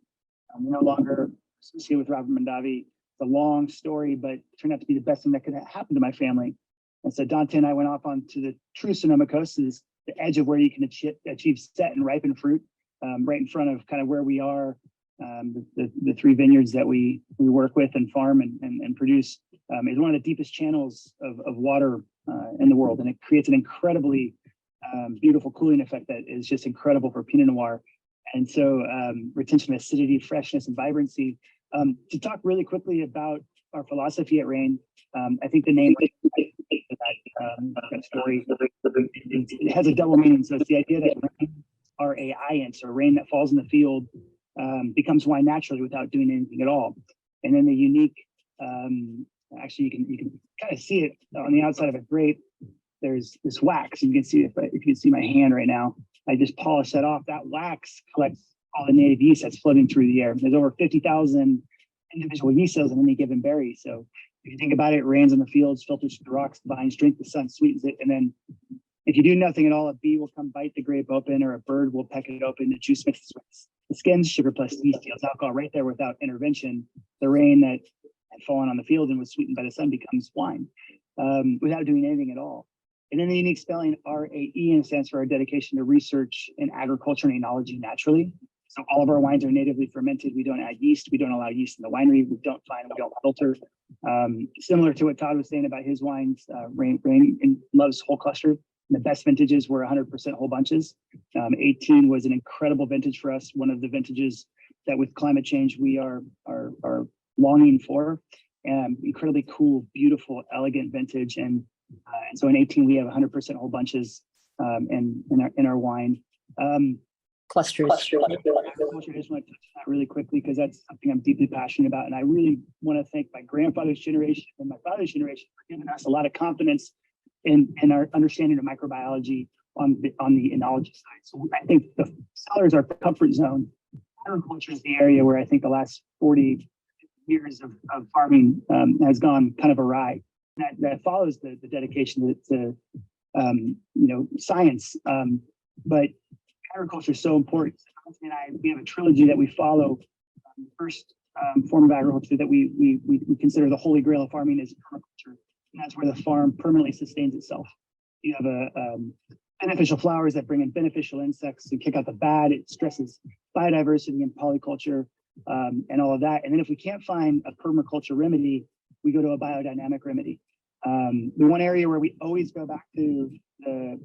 I'm no longer associated with Robert Mondavi. It's a long story, but it turned out to be the best thing that could happen to my family. And so Dante and I went off onto the true Sonoma Coast, is the edge of where you can achieve set and ripen fruit, right in front of kind of where we are, the three vineyards that we work with and farm and produce. Is one of the deepest channels of water in the world, and it creates an incredibly beautiful cooling effect that is just incredible for Pinot Noir. And so retention of acidity, freshness, and vibrancy. To talk really quickly about our philosophy at Rain, I think the name that story, it has a double meaning. So it's the idea that rain, R-A-I-N, so rain that falls in the field becomes wine naturally without doing anything at all. And then the unique, actually you can kind of see it on the outside of a grape. There's this wax. You can see if you can see my hand right now, I just polish that off. That wax collects all the native yeast that's floating through the air. There's over 50,000 individual yeast cells in any given berry. So if you think about it, it rains on the fields, filters through the rocks, the vines drink the sun, sweetens it. And then if you do nothing at all, a bee will come bite the grape open, or a bird will peck it open. The juice mixes with the skin, sugar plus yeast yields alcohol right there without intervention. The rain that had fallen on the field and was sweetened by the sun becomes wine without doing anything at all. And then the unique spelling R-A-E-N stands for our dedication to research in agriculture and enology naturally. So all of our wines are natively fermented. We don't add yeast. We don't allow yeast in the winery. We don't filter. Similar to what Todd was saying about his wines, Rain loves whole cluster. And the best vintages were 100% whole bunches. 18 was an incredible vintage for us. One of the vintages that with climate change we are longing for. Incredibly cool, beautiful, elegant vintage. And so in 18 we have 100% whole bunches in our wine. Clusters. I just want to touch on that really quickly because that's something I'm deeply passionate about. And I really want to thank my grandfather's generation and my father's generation for giving us a lot of confidence in our understanding of microbiology on the enology side. So I think the cellars are comfort zone. Agriculture is the area where I think the last 40 years of farming has gone kind of awry. That follows the dedication to science. But agriculture is so important. And we have a trilogy that we follow. The first form of agriculture that we consider the holy grail of farming is permaculture. And that's where the farm permanently sustains itself. You have beneficial flowers that bring in beneficial insects to kick out the bad. It stresses biodiversity and polyculture and all of that. And then if we can't find a permaculture remedy, we go to a biodynamic remedy. The one area where we always go back to the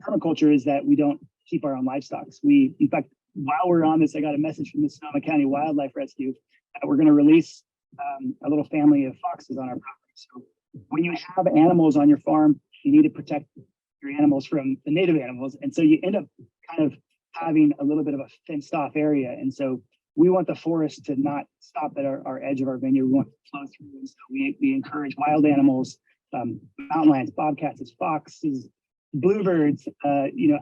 permaculture is that we don't keep our own livestock. In fact, while we're on this, I got a message from the Sonoma County Wildlife Rescue that we're going to release a little family of foxes on our property. So when you have animals on your farm, you need to protect your animals from the native animals. And so you end up kind of having a little bit of a fenced off area. And so we want the forest to not stop at our edge of our vineyard. We want to flow through. And so we encourage wild animals, mountain lions, bobcats, foxes, bluebirds,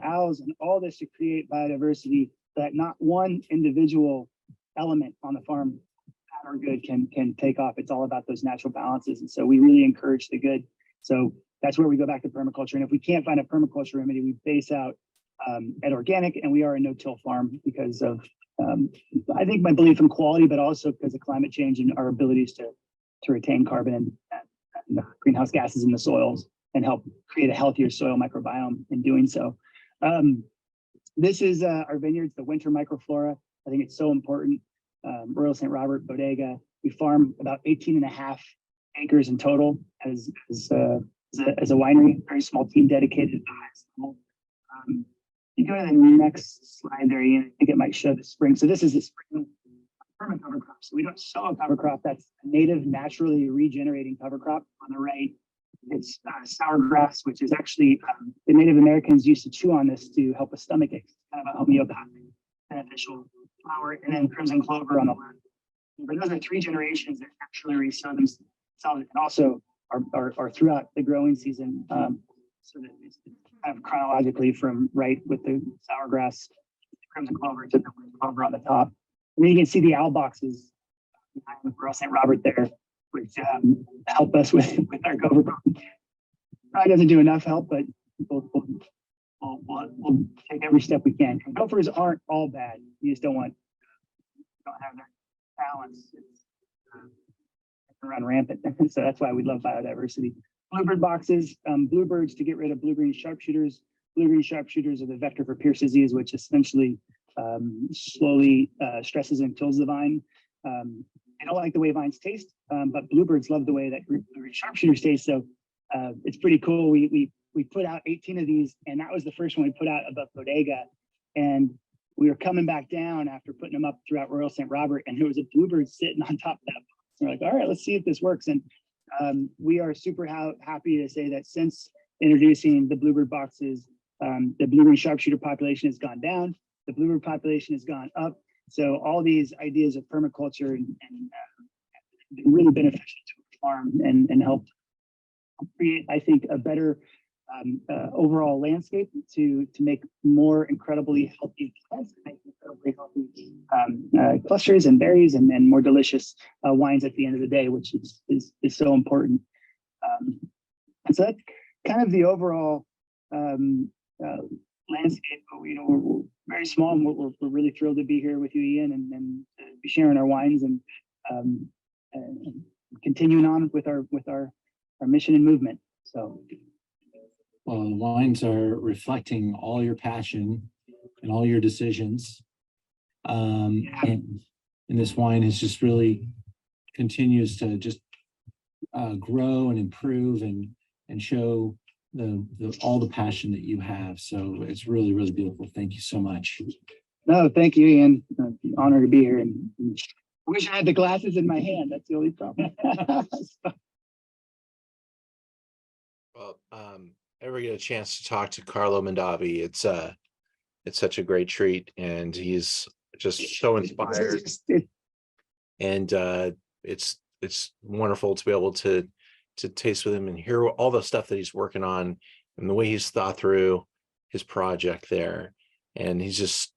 owls, and all this to create biodiversity that not one individual element on the farm, bad or good, can take off. It's all about those natural balances. And so we really encourage the good. So that's where we go back to permaculture. And if we can't find a permaculture remedy, we base out at organic, and we are a no-till farm because of, I think, my belief in quality, but also because of climate change and our abilities to retain carbon and greenhouse gases in the soils and help create a healthier soil microbiome in doing so. This is our vineyards, the winter microflora. I think it's so important. Royal St. Robert Bodega. We farm about 18.5 acres in total as a winery, very small team dedicated to you go to the next slide there, Ian. I think it might show the spring. So this is a spring perma cover crop. So we don't sow a cover crop. That's a native, naturally regenerating cover crop. On the right, it's sour grass, which is actually the Native Americans used to chew on this to help with stomach aches. Kind of a homeopathic beneficial flower, and then crimson clover on the left. But those are 3 generations that actually resow themselves, and also are throughout the growing season. So that it's kind of chronologically from right with the sour grass, crimson clover to the clover on the top. And then you can see the owl boxes behind Royal St. Robert there, which help us with our gopher problem. Probably doesn't do enough help, but we'll take every step we can. And gophers aren't all bad. You just don't have their balance. It's run rampant. So that's why we love biodiversity. Bluebird boxes, bluebirds to get rid of blue-green sharpshooters. Blue-green sharpshooters are the vector for Pierce disease, which essentially slowly stresses and kills the vine. I don't like the way vines taste, but bluebirds love the way that blue-green sharpshooters taste. So it's pretty cool. We put out 18 of these, and that was the first one we put out above Bodega. And we were coming back down after putting them up throughout Royal St. Robert, and there was a bluebird sitting on top of that. So we're like, all right, let's see if this works. And we are super happy to say that since introducing the bluebird boxes, the blue-green sharpshooter population has gone down, the bluebird population has gone up. So all these ideas of permaculture and been really beneficial to the farm and helped create, I think, a better overall landscape to make more incredibly healthy plants, make incredibly healthy clusters and berries, and more delicious wines at the end of the day, which is so important. And so that's kind of the overall landscape. But we're very small, and we're really thrilled to be here with you, Ian, and be sharing our wines and continuing on with our mission and movement. So. Well, the wines are reflecting all your passion and all your decisions. And this wine is just really continues to just grow and improve and show all the passion that you have. So it's really, really beautiful. Thank you so much. No, thank you, Ian. Honor to be here. And I wish I had the glasses in my hand. That's the only problem. Well, ever get a chance to talk to Carlo Mondavi, it's such a great treat, and he's just so inspired. And it's wonderful to be able to taste with him and hear all the stuff that he's working on and the way he's thought through his project there. And he's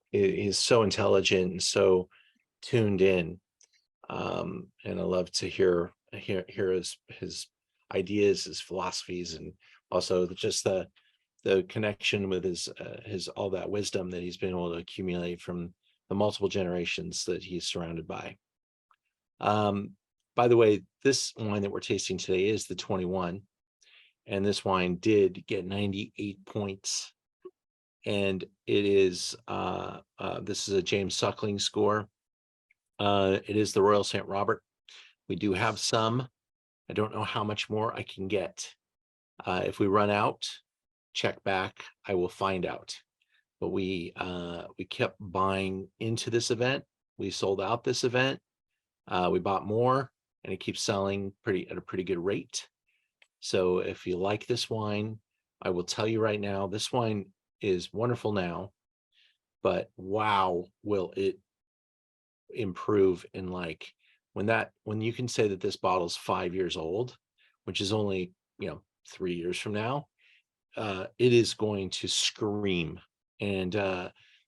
so intelligent and so tuned in. And I love to hear his ideas, his philosophies, and also just the connection with his all that wisdom that he's been able to accumulate from the multiple generations that he's surrounded by. By the way, this wine that we're tasting today is the 21, and this wine did get 98 points, and it is this is a James Suckling score. It is the Royal St. Robert. We do have some. I don't know how much more I can get. If we run out, check back, I will find out. But we kept buying into this event. We sold out this event. We bought more, and it keeps selling at a pretty good rate. So if you like this wine, I will tell you right now, this wine is wonderful now, but wow, will it improve in like when you can say that this bottle's 5 years old, which is only 3 years from now, it is going to scream. And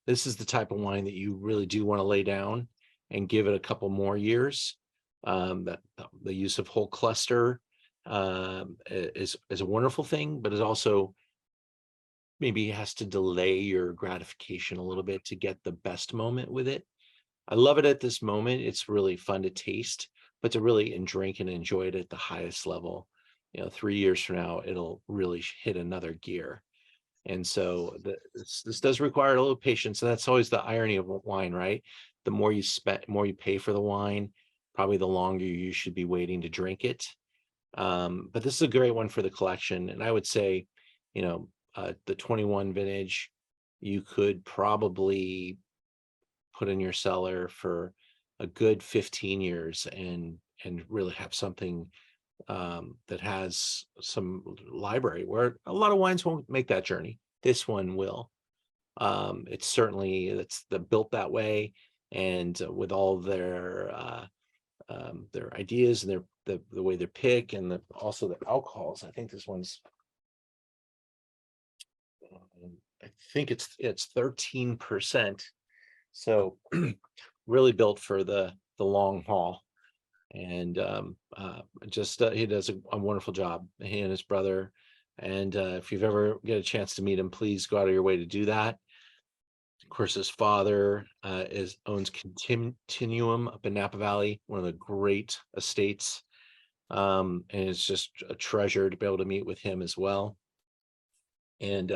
this is the type of wine that you really do want to lay down and give it a couple more years. That the use of whole cluster is a wonderful thing, but it also maybe has to delay your gratification a little bit to get the best moment with it. I love it at this moment. It's really fun to taste, but to really drink and enjoy it at the highest level, 3 years from now, it'll really hit another gear. And so this does require a little patience. And that's always the irony of wine, right? The more you pay for the wine, probably the longer you should be waiting to drink it. But this is a great one for the collection. And I would say, the 21 vintage, you could probably put in your cellar for a good 15 years and really have something that has some library, where a lot of wines won't make that journey. This one will. It's built that way, and with all their ideas and the way they pick, and also the alcohols. I think this one's, I think it's 13%. So really built for the long haul. And he does a wonderful job, he and his brother. And if you've ever get a chance to meet him, please go out of your way to do that. Of course, his father owns Continuum up in Napa Valley, one of the great estates. And it's just a treasure to be able to meet with him as well. And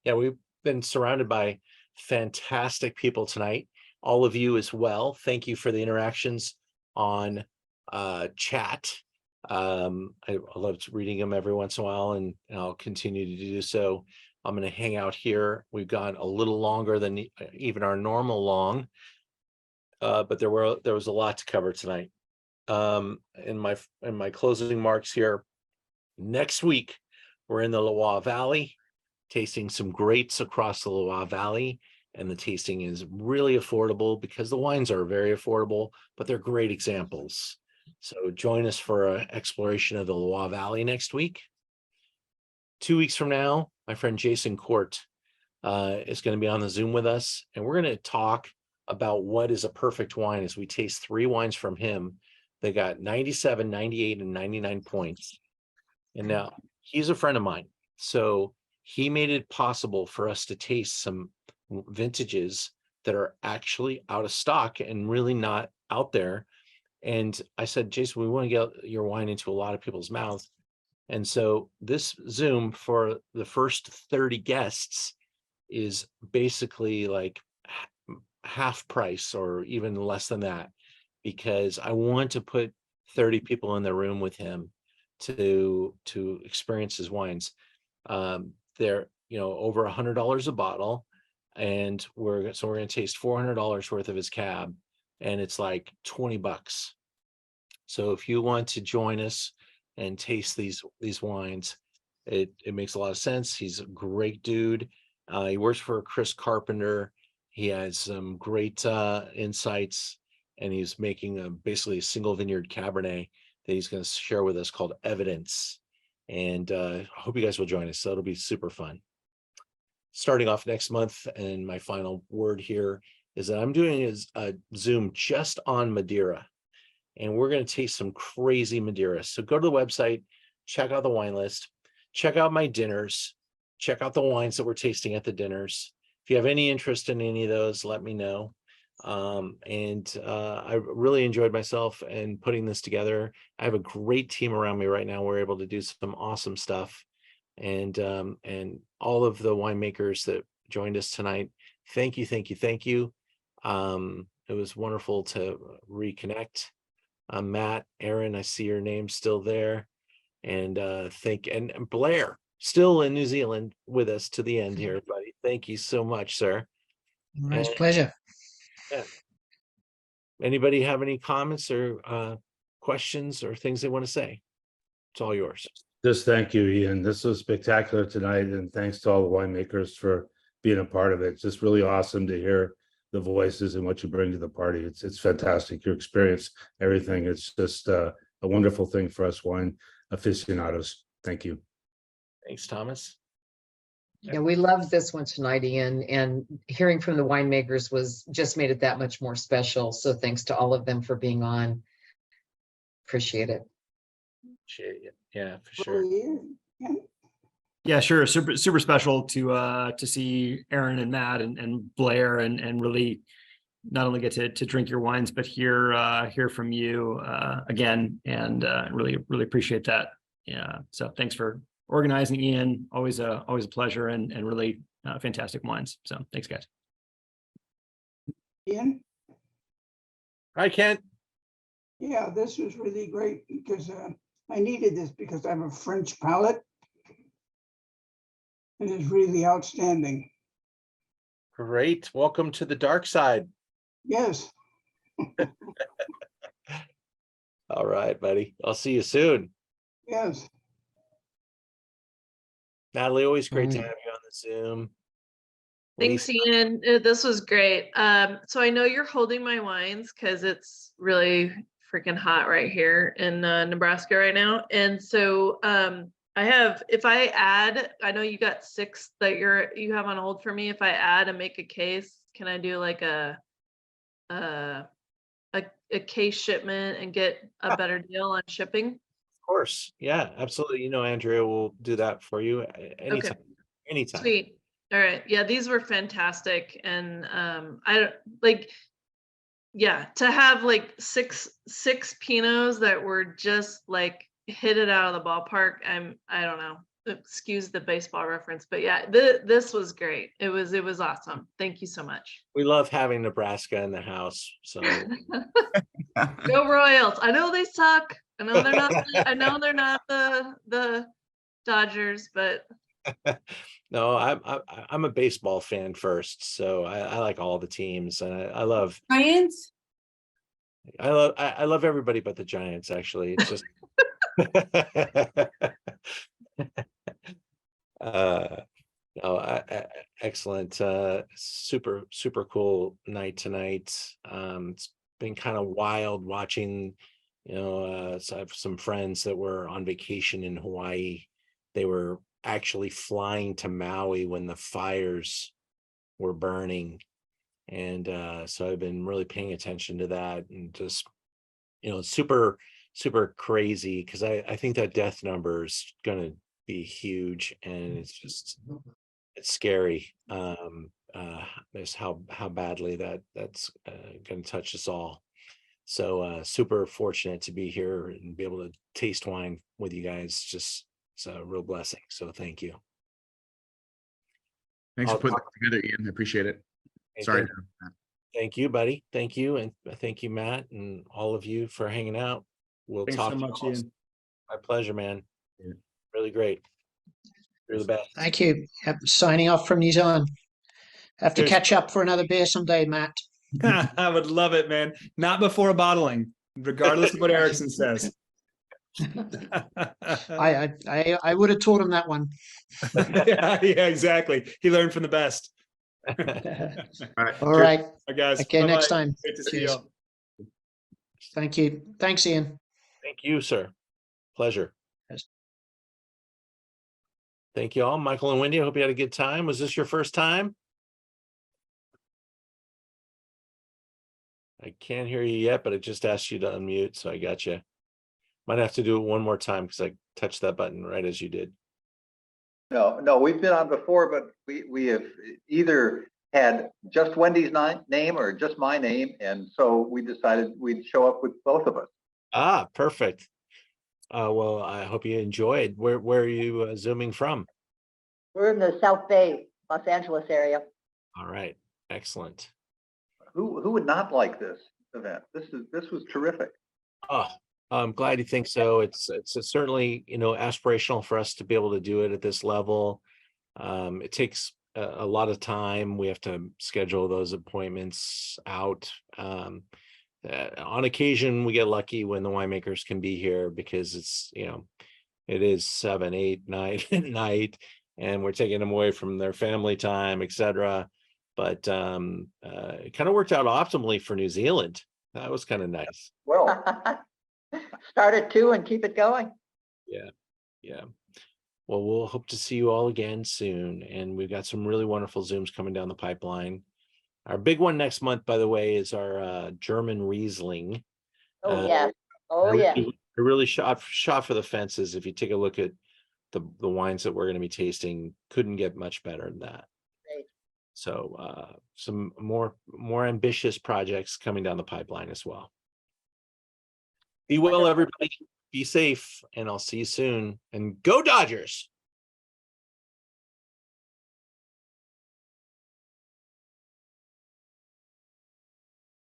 we've been surrounded by fantastic people tonight, all of you as well. Thank you for the interactions on chat. I loved reading them every once in a while, and I'll continue to do so. I'm going to hang out here. We've gone a little longer than even our normal long, but there was a lot to cover tonight. In my closing marks here, next week we're in the Loire Valley, tasting some greats across the Loire Valley. And the tasting is really affordable because the wines are very affordable, but they're great examples. So join us for an exploration of the Loire Valley next week. 2 weeks from now, my friend Jason Court is going to be on the Zoom with us, and we're going to talk about what is a perfect wine as we taste 3 wines from him. They got 97, 98, and 99 points. And now he's a friend of mine, so he made it possible for us to taste some vintages that are actually out of stock and really not out there. And I said, Jason, we want to get your wine into a lot of people's mouths. And so this Zoom for the first 30 guests is basically like half price or even less than that, because I want to put 30 people in the room with him to experience his wines. They're over $100 a bottle. And we're going to taste $400 worth of his cab, and it's like $20. So if you want to join us and taste these wines, it makes a lot of sense. He's a great dude. He works for Chris Carpenter. He has some great insights, and he's making basically a single vineyard Cabernet that he's going to share with us called Evidence. And I hope you guys will join us. So it'll be super fun. Starting off next month, and my final word here is that I'm doing a Zoom just on Madeira, and we're going to taste some crazy Madeira. So go to the website, check out the wine list, check out my dinners, check out the wines that we're tasting at the dinners. If you have any interest in any of those, let me know. I really enjoyed myself in putting this together. I have a great team around me right now. We're able to do some awesome stuff. And all of the winemakers that joined us tonight, thank you. It was wonderful to reconnect. Matt, Aaron, I see your name still there, and and Blair still in New Zealand with us to the end here, buddy. Thank you so much, sir. It's a pleasure. Yeah. Anybody have any comments or questions or things they want to say? It's all yours. Just thank you, Ian. This was spectacular tonight, and thanks to all the winemakers for being a part of it. It's just really awesome to hear the voices and what you bring to the party. It's fantastic. Your experience, everything. It's just a wonderful thing for us wine aficionados. Thank you. Thanks, Thomas. Yeah, we loved this one tonight, Ian, and hearing from the winemakers was just made it that much more special. So thanks to all of them for being on. Appreciate it. Appreciate it. Yeah, for sure. Yeah, sure. Super special to see Aaron and Matt and Blair and really not only get to drink your wines, but hear from you again, and really appreciate that. Yeah. So thanks for organizing, Ian. Always a pleasure, and really fantastic wines. So thanks, guys. Ian? Hi, Kent. Yeah, this was really great because I needed this because I have a French palate. It is really outstanding. Great. Welcome to the dark side. Yes. All right, buddy. I'll see you soon. Yes. Natalie, always great to Right. have you on the Zoom. Thanks, Lisa. Ian. This was great. So I know you're holding my wines because it's really freaking hot right here in Nebraska right now. And so I have, if I add, I know you got 6 that you have on hold for me. If I add and make a case, can I do like a case shipment and get a better deal on shipping? Of course. Yeah, absolutely. You know, Andrea will do that for you anytime. Anytime. Sweet. All right. Yeah, these were fantastic. And I don't like, yeah, to have like six Pinots that were just like hit it out of the ballpark. I don't know. Excuse the baseball reference, but yeah, this was great. It was awesome. Thank you so much. We love having Nebraska in the house. So Go Royals. I know they suck. I know they're not I know they're not the Dodgers, but no, I'm a baseball fan first. So I like all the teams, and I love Giants. I love everybody but the Giants, actually. It's just excellent. Super cool night tonight. It's been kind of wild watching, so I have some friends that were on vacation in Hawaii. They were actually flying to Maui when the fires were burning. And so I've been really paying attention to that, and just, super crazy, because I think that death number is going to be huge, and it's scary. Just how badly that's going to touch us all. So super fortunate to be here and be able to taste wine with you guys. Just, it's a real blessing. So thank you. Thanks for putting that together, Ian. I appreciate it. Sorry. Thank you, buddy. Thank you. And thank you, Matt, and all of you for hanging out. We'll Thanks talk so to you much, all. Ian. My pleasure, man. Really great. You're the best. Thank you. Yep, signing off from New Zealand. Have to Cheers. catch up for another beer someday, Matt. I would love it, man. Not before bottling, regardless of what Erickson says. I would have taught him that one. yeah, exactly. He learned from the best. All right. Guys. Okay, next Bye-bye. time. Great to see Cheers. you. Thank you. Thanks, Ian. Thank you, sir. Pleasure. Yes. Thank you all. Michael and Wendy, I hope you had a good time. Was this your first time? I can't hear you yet, but I just asked you to unmute, so I got you. Might have to do it one more time because I touched that button right as you did. No, we've been on before, but we have either had just Wendy's name or just my name, and so we decided we'd show up with both of us. Ah, perfect. Well, I hope you enjoyed. Where are you zooming from? We're in the South Bay, Los Angeles area. All right, excellent. Who would not like this event? This was terrific. Oh, I'm glad you think so. It's certainly, aspirational for us to be able to do it at this level. It takes a lot of time. We have to schedule those appointments out. On occasion, we get lucky when the winemakers can be here because it's, it is 7, 8, 9 at night, and we're taking them away from their family time, etc. but it kind of worked out optimally for New Zealand. That was kind of nice. Well, start at 2 and keep it going. Yeah, yeah. Well, we'll hope to see you all again soon, and we've got some really wonderful Zooms coming down the pipeline. Our big one next month, by the way, is our German Riesling. Oh, yeah. Oh, I yeah. really shot for the fences. If you take a look at the wines that we're going to be tasting, couldn't get much better than that. Great. So some more ambitious projects coming down the pipeline as well. Be well, everybody. Be safe, and I'll see you soon. And go Dodgers!